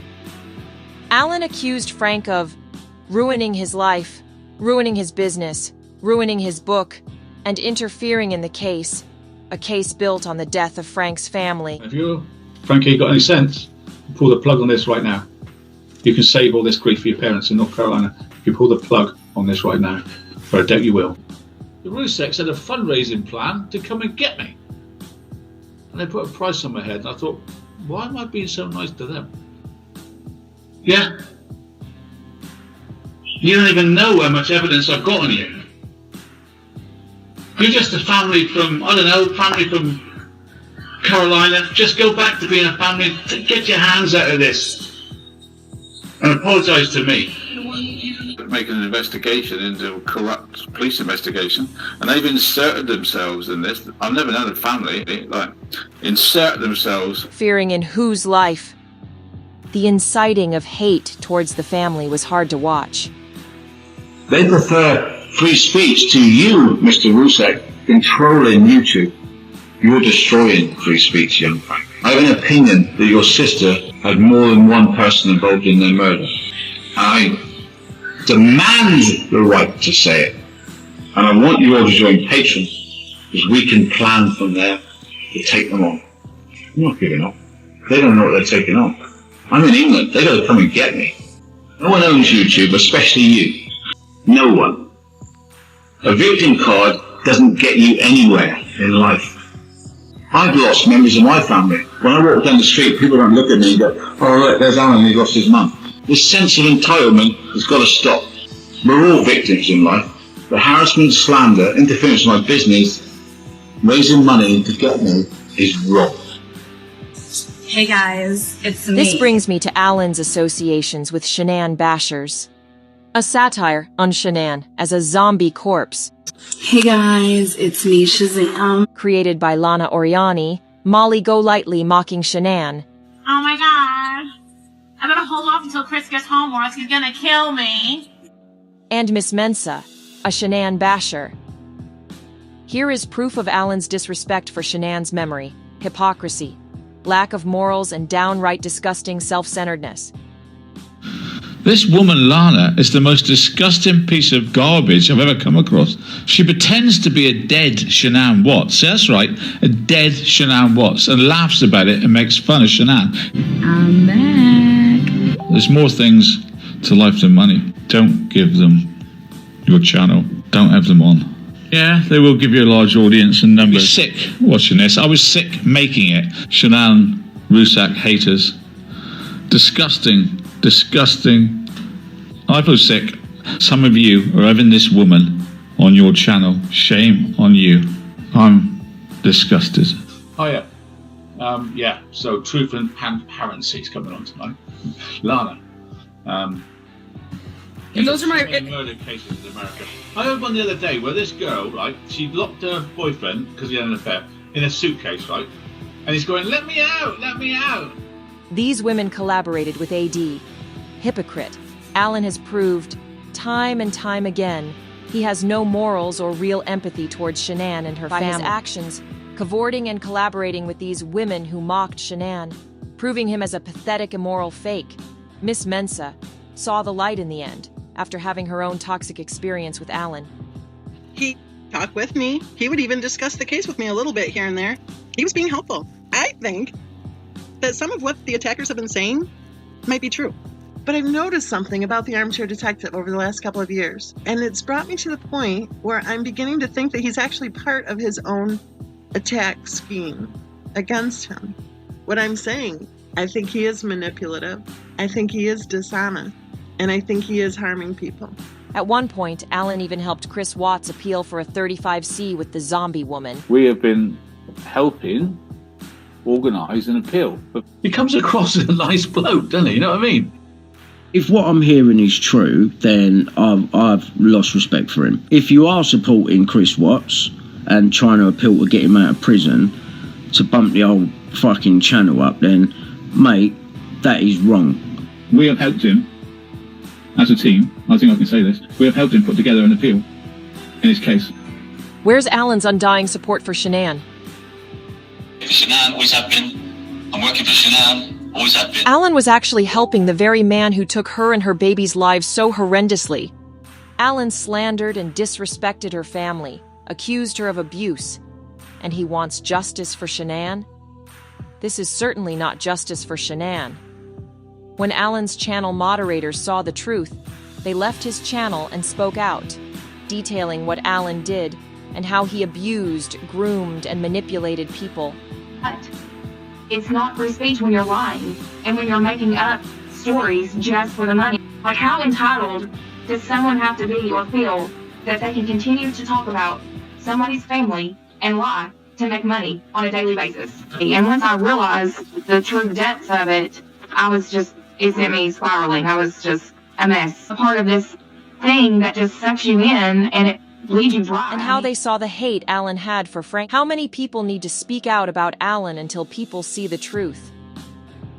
Alan accused Frank of ruining his life, ruining his business, ruining his book, and interfering in the case, a case built on the death of Frank's family. Have you, Frankie, got any sense? Pull the plug on this right now. You can save all this grief for your parents in North Carolina. If you pull the plug on this right now, but I doubt you will. The Rzuceks had a fundraising plan to come and get me. And they put a price on my head, and I thought, why am I being so nice to them? Yeah. You don't even know how much evidence I've got on you. You're just a family from, I don't know, family from Carolina. Just go back to being a family. Get your hands out of this. and apologise to me. Making an investigation into a corrupt police investigation, and they've inserted themselves in this. I've never known a family like insert themselves. Fearing in whose life? The inciting of hate towards the family was hard to watch. They prefer free speech to you, Mr. Rzucek, controlling YouTube. You're destroying free speech, young Frank. I have an opinion that your sister had more than one person involved in their murder. I demand the right to say it. And I want you all to join patrons, because we can plan from there to take them on. I'm not giving up. They don't know what they're taking on. I'm in England. They got to come and get me. No one owns YouTube, especially you. No one. A victim card doesn't get you anywhere in life. I've lost members of my family. When I walk down the street, people don't look at me and go, oh look, there's Alan, he lost his mum. This sense of entitlement has got to stop. We're all victims in life. The harassment, slander, interference with my business, raising money to get me is wrong. Hey guys, it's me. This brings me to Alan's associations with Shanann bashers. A satire on Shanann as a zombie corpse. Hey guys, it's me, Shazam. Created by Lana Oriani, Molly Golightly mocking Shanann. Oh my god. I better hold off until Chris gets home or else he's gonna kill me. And Miss Mensa, a Shanann basher. Here is proof of Alan's disrespect for Shanann's memory, hypocrisy, lack of morals, and downright disgusting self-centeredness. This woman, Lana, is the most disgusting piece of garbage I've ever come across. She pretends to be a dead Shanann Watts. That's right, a dead Shanann Watts, and laughs about it and makes fun of Shanann. I'm back. There's more things to life than money. Don't give them your channel. Don't have them on. Yeah, they will give you a large audience and numbers. I was sick watching this. I was sick making it. Shanann Rzucek haters. Disgusting. Disgusting. I feel sick. Some of you are having this woman on your channel. Shame on you. I'm disgusted. Oh yeah. Yeah, so Truth and Transparency is coming on tonight. Lana. And those are my murder cases in America. I heard one the other day where this girl, right, she locked her boyfriend, because he had an affair, in a suitcase, right? And he's going, let me out, let me out. These women collaborated with AD. Hypocrite. Alan has proved, time and time again, he has no morals or real empathy towards Shanann and her family. By his actions, cavorting and collaborating with these women who mocked Shanann, proving him as a pathetic, immoral fake. Miss Mensa saw the light in the end, after having her own toxic experience with Alan. He talked with me. He would even discuss the case with me a little bit here and there. He was being helpful. I think that some of what the attackers have been saying might be true. But I've noticed something about the Armchair Detective over the last couple of years, and it's brought me to the point where I'm beginning to think that he's actually part of his own attack scheme against him. What I'm saying, I think he is manipulative, I think he is dishonest, and I think he is harming people. At one point, Alan even helped Chris Watts appeal for a 35C with the zombie woman. We have been helping organise an appeal. He comes across as a nice bloke, doesn't he? You know what I mean? If what I'm hearing is true, then I've lost respect for him. If you are supporting Chris Watts and trying to appeal to get him out of prison to bump the old fucking channel up, then, mate, that is wrong. We have helped him, as a team, I think I can say this, we have helped him put together an appeal in his case. Where's Alan's undying support for Shanann? Shanann, always have been. I'm working for Shanann. Always have been. Alan was actually helping the very man who took her and her baby's lives so horrendously. Alan slandered and disrespected her family, accused her of abuse, and he wants justice for Shanann? This is certainly not justice for Shanann. When Alan's channel moderators saw the truth, they left his channel and spoke out, detailing what Alan did and how he abused, groomed, and manipulated people. But it's not free speech when you're lying and when you're making up stories just for the money. Like, how entitled does someone have to be or feel that they can continue to talk about somebody's family and lie to make money on a daily basis? And once I realized the true depths of it, I was just it sent me spiraling. I was just a mess. A part of this thing that just sucks you in and it bleeds you dry. And how they saw the hate Alan had for Frank. How many people need to speak out about Alan until people see the truth?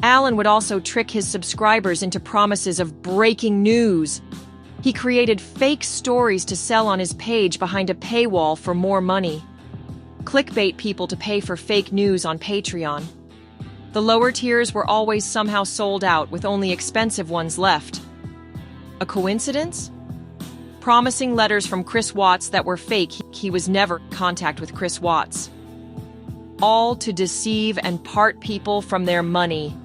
Alan would also trick his subscribers into promises of breaking news. He created fake stories to sell on his page behind a paywall for more money. Clickbait people to pay for fake news on Patreon. The lower tiers were always somehow sold out, with only expensive ones left. A coincidence? Promising letters from Chris Watts that were fake. He was never in contact with Chris Watts. All to deceive and part people from their money.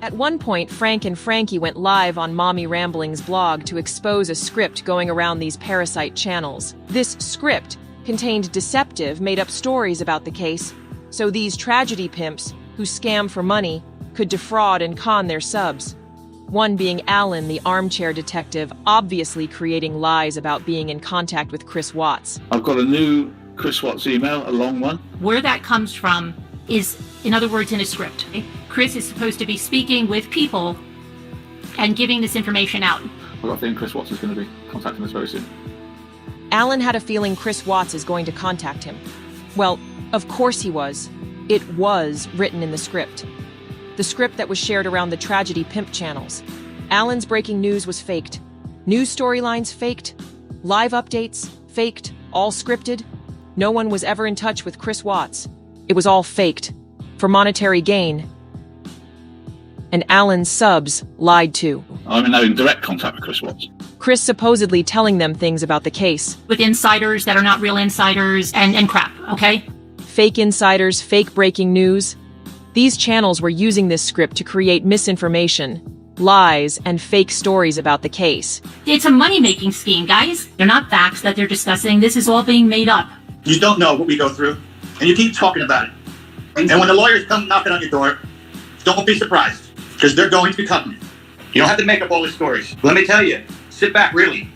At one point, Frank and Frankie went live on Mommy Rambling's blog to expose a script going around these parasite channels. This script contained deceptive, made-up stories about the case, so these tragedy pimps who scam for money could defraud and con their subs. One being Alan, the armchair detective, obviously creating lies about being in contact with Chris Watts. I've got a new Chris Watts email, a long one. Where that comes from is, in other words, in a script. Chris is supposed to be speaking with people and giving this information out. I've got a feeling Chris Watts is going to be contacting us very soon. Alan had a feeling Chris Watts is going to contact him. Well, of course he was. It was written in the script. The script that was shared around the tragedy pimp channels. Alan's breaking news was faked. News storylines faked. Live updates faked. All scripted. No one was ever in touch with Chris Watts. It was all faked. For monetary gain. And Alan's subs lied too. I'm in no direct contact with Chris Watts. Chris supposedly telling them things about the case. With insiders that are not real insiders and crap, okay? Fake insiders, fake breaking news. These channels were using this script to create misinformation, lies, and fake stories about the case. It's a money-making scheme, guys. They're not facts that they're discussing. This is all being made up. You don't know what we go through, and you keep talking about it. And when the lawyers come knocking on your door, don't be surprised, because they're going to be coming. You don't have to make up all the stories. Let me tell you, sit back really,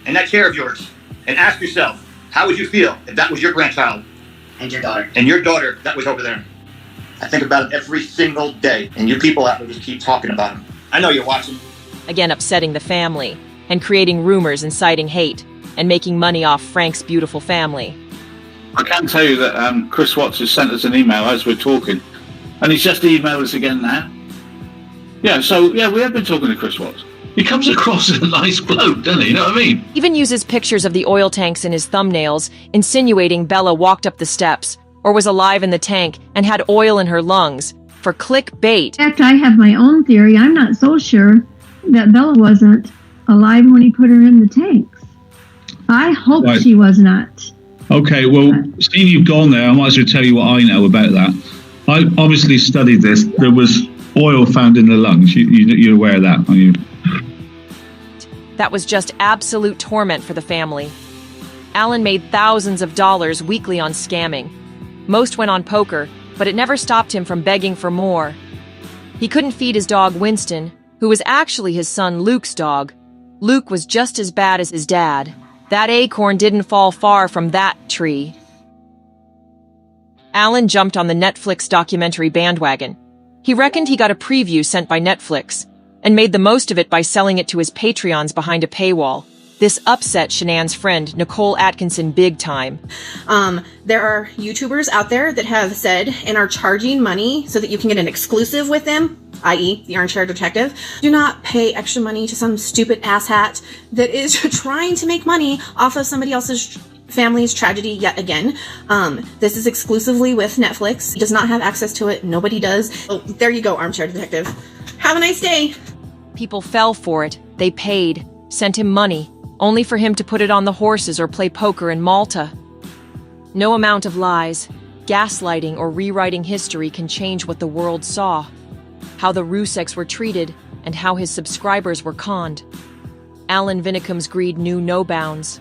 in that chair of yours, and ask yourself, how would you feel if that was your grandchild? And your daughter. And your daughter that was over there. I think about it every single day, and you people out there just keep talking about them. I know you're watching. Again, upsetting the family, and creating rumors inciting hate, and making money off Frank's beautiful family. I can tell you that Chris Watts has sent us an email as we're talking, and he's just emailed us again now. Yeah, so, yeah, we have been talking to Chris Watts. He comes across as a nice bloke, doesn't he? You know what I mean? Even uses pictures of the oil tanks in his thumbnails, insinuating Bella walked up the steps, or was alive in the tank and had oil in her lungs, for clickbait. In fact, I have my own theory. I'm not so sure that Bella wasn't alive when he put her in the tanks. I hope she was not. Okay, well, seeing you've gone there, I might as well tell you what I know about that. I obviously studied this. There was oil found in the lungs. You're aware of that, aren't you? That was just absolute torment for the family. Alan made thousands of dollars weekly on scamming. Most went on poker, but it never stopped him from begging for more. He couldn't feed his dog Winston, who was actually his son Luke's dog. Luke was just as bad as his dad. That acorn didn't fall far from that tree. Alan jumped on the Netflix documentary bandwagon. He reckoned he got a preview sent by Netflix, and made the most of it by selling it to his Patreons behind a paywall. This upset Shanann's friend, Nicole Atkinson, big time. There are YouTubers out there that have said and are charging money so that you can get an exclusive with them, i.e. the Armchair Detective. Do not pay extra money to some stupid asshat that is trying to make money off of somebody else's family's tragedy yet again. This is exclusively with Netflix. He does not have access to it. Nobody does. Oh, there you go, Armchair Detective. Have a nice day. People fell for it. They paid, sent him money, only for him to put it on the horses or play poker in Malta. No amount of lies, gaslighting, or rewriting history can change what the world saw, how the Rzuceks were treated, and how his subscribers were conned. Alan Vinicum's greed knew no bounds.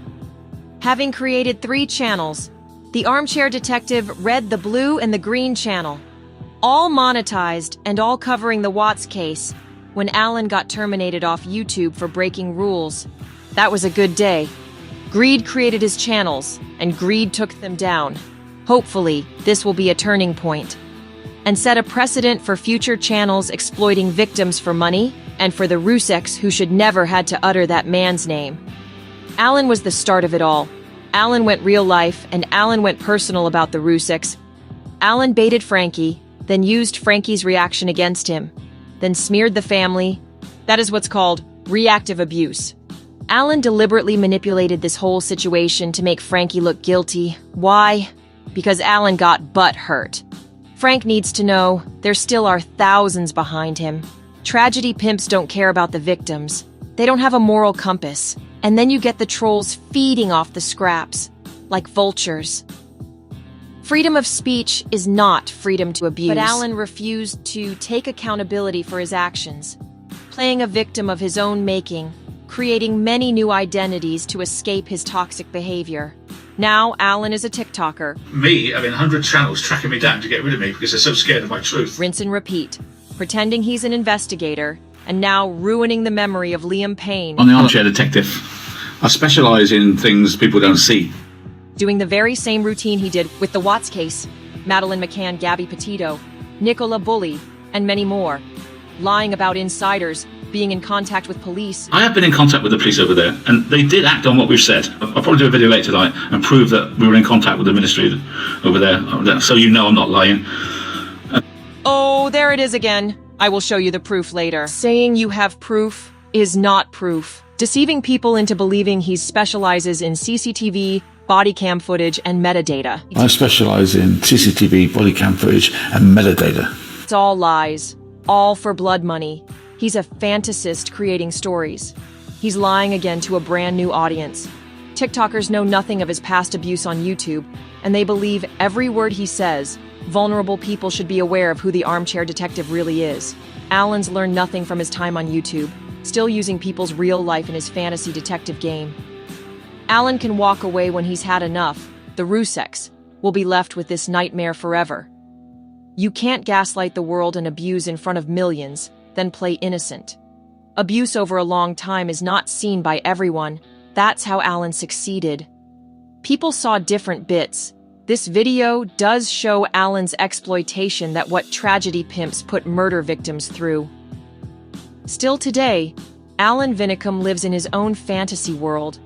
Having created 3 channels, the Armchair Detective read the blue and the green channel, all monetized and all covering the Watts case, when Alan got terminated off YouTube for breaking rules. That was a good day. Greed created his channels, and greed took them down. Hopefully, this will be a turning point. and set a precedent for future channels exploiting victims for money and for the Rzuceks who should never had to utter that man's name. Alan was the start of it all. Alan went real life, and Alan went personal about the Rzuceks. Alan baited Frankie, then used Frankie's reaction against him, then smeared the family. That is what's called reactive abuse. Alan deliberately manipulated this whole situation to make Frankie look guilty. Why? Because Alan got butt hurt. Frank needs to know there still are thousands behind him. Tragedy pimps don't care about the victims. They don't have a moral compass. And then you get the trolls feeding off the scraps, like vultures. Freedom of speech is not freedom to abuse. But Alan refused to take accountability for his actions, playing a victim of his own making, creating many new identities to escape his toxic behavior. Now, Alan is a TikToker. Me having 100 channels tracking me down to get rid of me because they're so scared of my truth. Rinse and repeat, pretending he's an investigator, and now ruining the memory of Liam Payne. On the Armchair Detective, I specialise in things people don't see. Doing the very same routine he did with the Watts case, Madeleine McCann, Gabby Petito, Nicola Bully, and many more. Lying about insiders, being in contact with police. I have been in contact with the police over there, and they did act on what we've said. I'll probably do a video later tonight and prove that we were in contact with the ministry over there, so you know I'm not lying. Oh, there it is again. I will show you the proof later. Saying you have proof is not proof. Deceiving people into believing he specializes in CCTV, body cam footage, and metadata. I specialise in CCTV, body cam footage, and metadata. It's all lies. All for blood money. He's a fantasist creating stories. He's lying again to a brand new audience. TikTokers know nothing of his past abuse on YouTube, and they believe every word he says. Vulnerable people should be aware of who the Armchair Detective really is. Alan's learned nothing from his time on YouTube, still using people's real life in his fantasy detective game. Alan can walk away when he's had enough. The Rzuceks will be left with this nightmare forever. You can't gaslight the world and abuse in front of millions, then play innocent. Abuse over a long time is not seen by everyone. That's how Alan succeeded. People saw different bits. This video does show Alan's exploitation that what tragedy pimps put murder victims through. Still today, Alan Vinicum lives in his own fantasy world,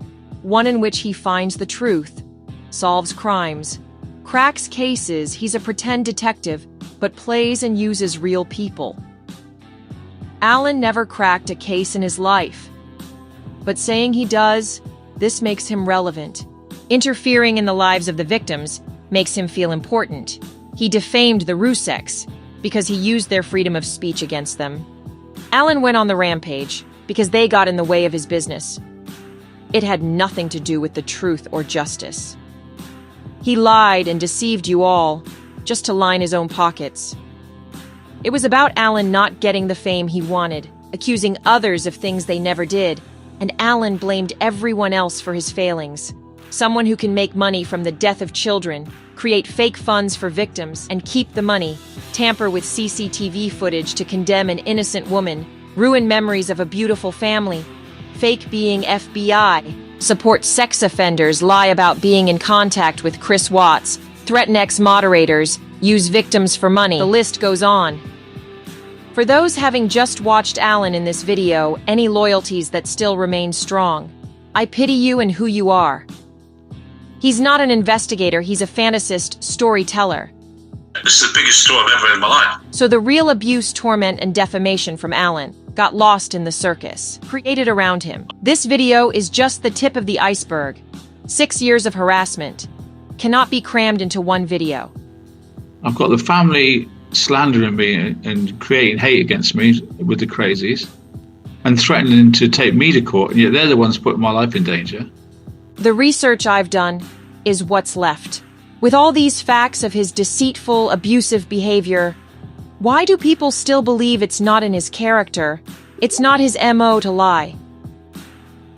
one in which he finds the truth, solves crimes, cracks cases. He's a pretend detective, but plays and uses real people. Alan never cracked a case in his life, but saying he does, this makes him relevant. Interfering in the lives of the victims makes him feel important. He defamed the Rzuceks because he used their freedom of speech against them. Alan went on the rampage because they got in the way of his business. It had nothing to do with the truth or justice. He lied and deceived you all just to line his own pockets. It was about Alan not getting the fame he wanted, accusing others of things they never did, and Alan blamed everyone else for his failings. Someone who can make money from the death of children, create fake funds for victims, and keep the money, tamper with CCTV footage to condemn an innocent woman, ruin memories of a beautiful family, fake being FBI, support sex offenders, lie about being in contact with Chris Watts, threaten ex-moderators, use victims for money. The list goes on. For those having just watched Alan in this video, any loyalties that still remain strong, I pity you and who you are. He's not an investigator, he's a fantasist storyteller. This is the biggest story I've ever read in my life. So the real abuse, torment, and defamation from Alan got lost in the circus created around him. This video is just the tip of the iceberg. 6 years of harassment cannot be crammed into one video. I've got the family slandering me and creating hate against me with the crazies and threatening to take me to court, and yet they're the ones putting my life in danger. The research I've done is what's left. With all these facts of his deceitful, abusive behavior, why do people still believe it's not in his character? It's not his MO to lie.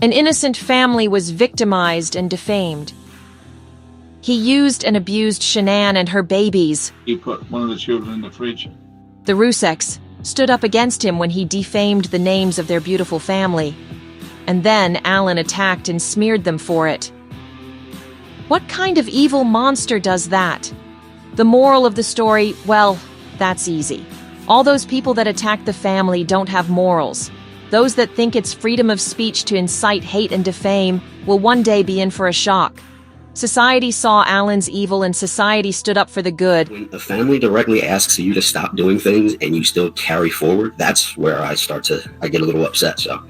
An innocent family was victimized and defamed. He used and abused Shanann and her babies. He put one of the children in the fridge. The Rzuceks stood up against him when he defamed the names of their beautiful family. And then Alan attacked and smeared them for it. What kind of evil monster does that? The moral of the story, well, that's easy. All those people that attack the family don't have morals. Those that think it's freedom of speech to incite hate and defame will one day be in for a shock. Society saw Alan's evil and society stood up for the good. When a family directly asks you to stop doing things and you still carry forward, that's where I get a little upset, so.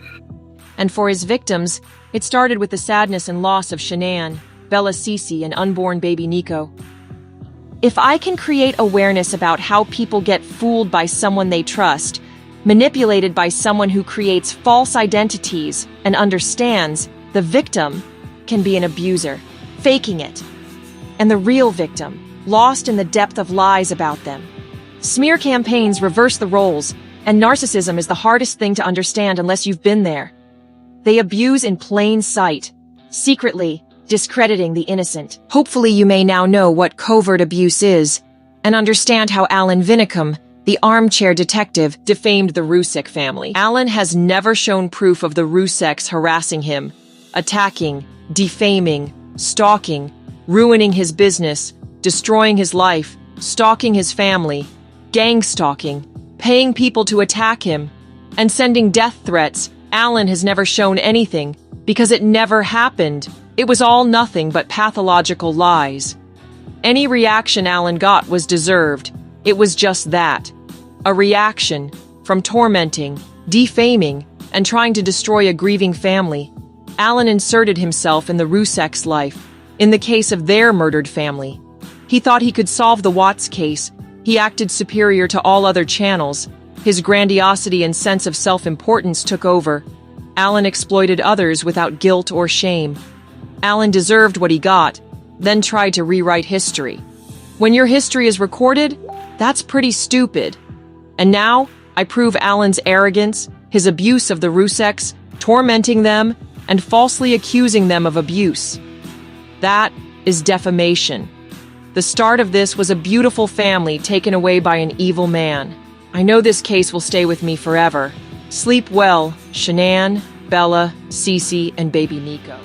And for his victims, it started with the sadness and loss of Shanann, Bella Cece, and unborn baby Nico. If I can create awareness about how people get fooled by someone they trust, manipulated by someone who creates false identities and understands the victim can be an abuser, faking it, and the real victim, lost in the depth of lies about them. Smear campaigns reverse the roles, and narcissism is the hardest thing to understand unless you've been there. They abuse in plain sight, secretly, discrediting the innocent. Hopefully you may now know what covert abuse is, and understand how Alan Vinicum, the armchair detective, defamed the Rzucek family. Alan has never shown proof of the Rzuceks harassing him, attacking, defaming, stalking, ruining his business, destroying his life, stalking his family, gang stalking, paying people to attack him, and sending death threats. Alan has never shown anything because it never happened. It was all nothing but pathological lies. Any reaction Alan got was deserved. It was just that. A reaction from tormenting, defaming, and trying to destroy a grieving family. Alan inserted himself in the Rzucek's life, in the case of their murdered family. He thought he could solve the Watts case. He acted superior to all other channels. His grandiosity and sense of self-importance took over. Alan exploited others without guilt or shame. Alan deserved what he got, then tried to rewrite history. When your history is recorded, that's pretty stupid. And now, I prove Alan's arrogance, his abuse of the Rzuceks, tormenting them, and falsely accusing them of abuse. That is defamation. The start of this was a beautiful family taken away by an evil man. I know this case will stay with me forever. Sleep well, Shanann, Bella, Cece, and baby Nico.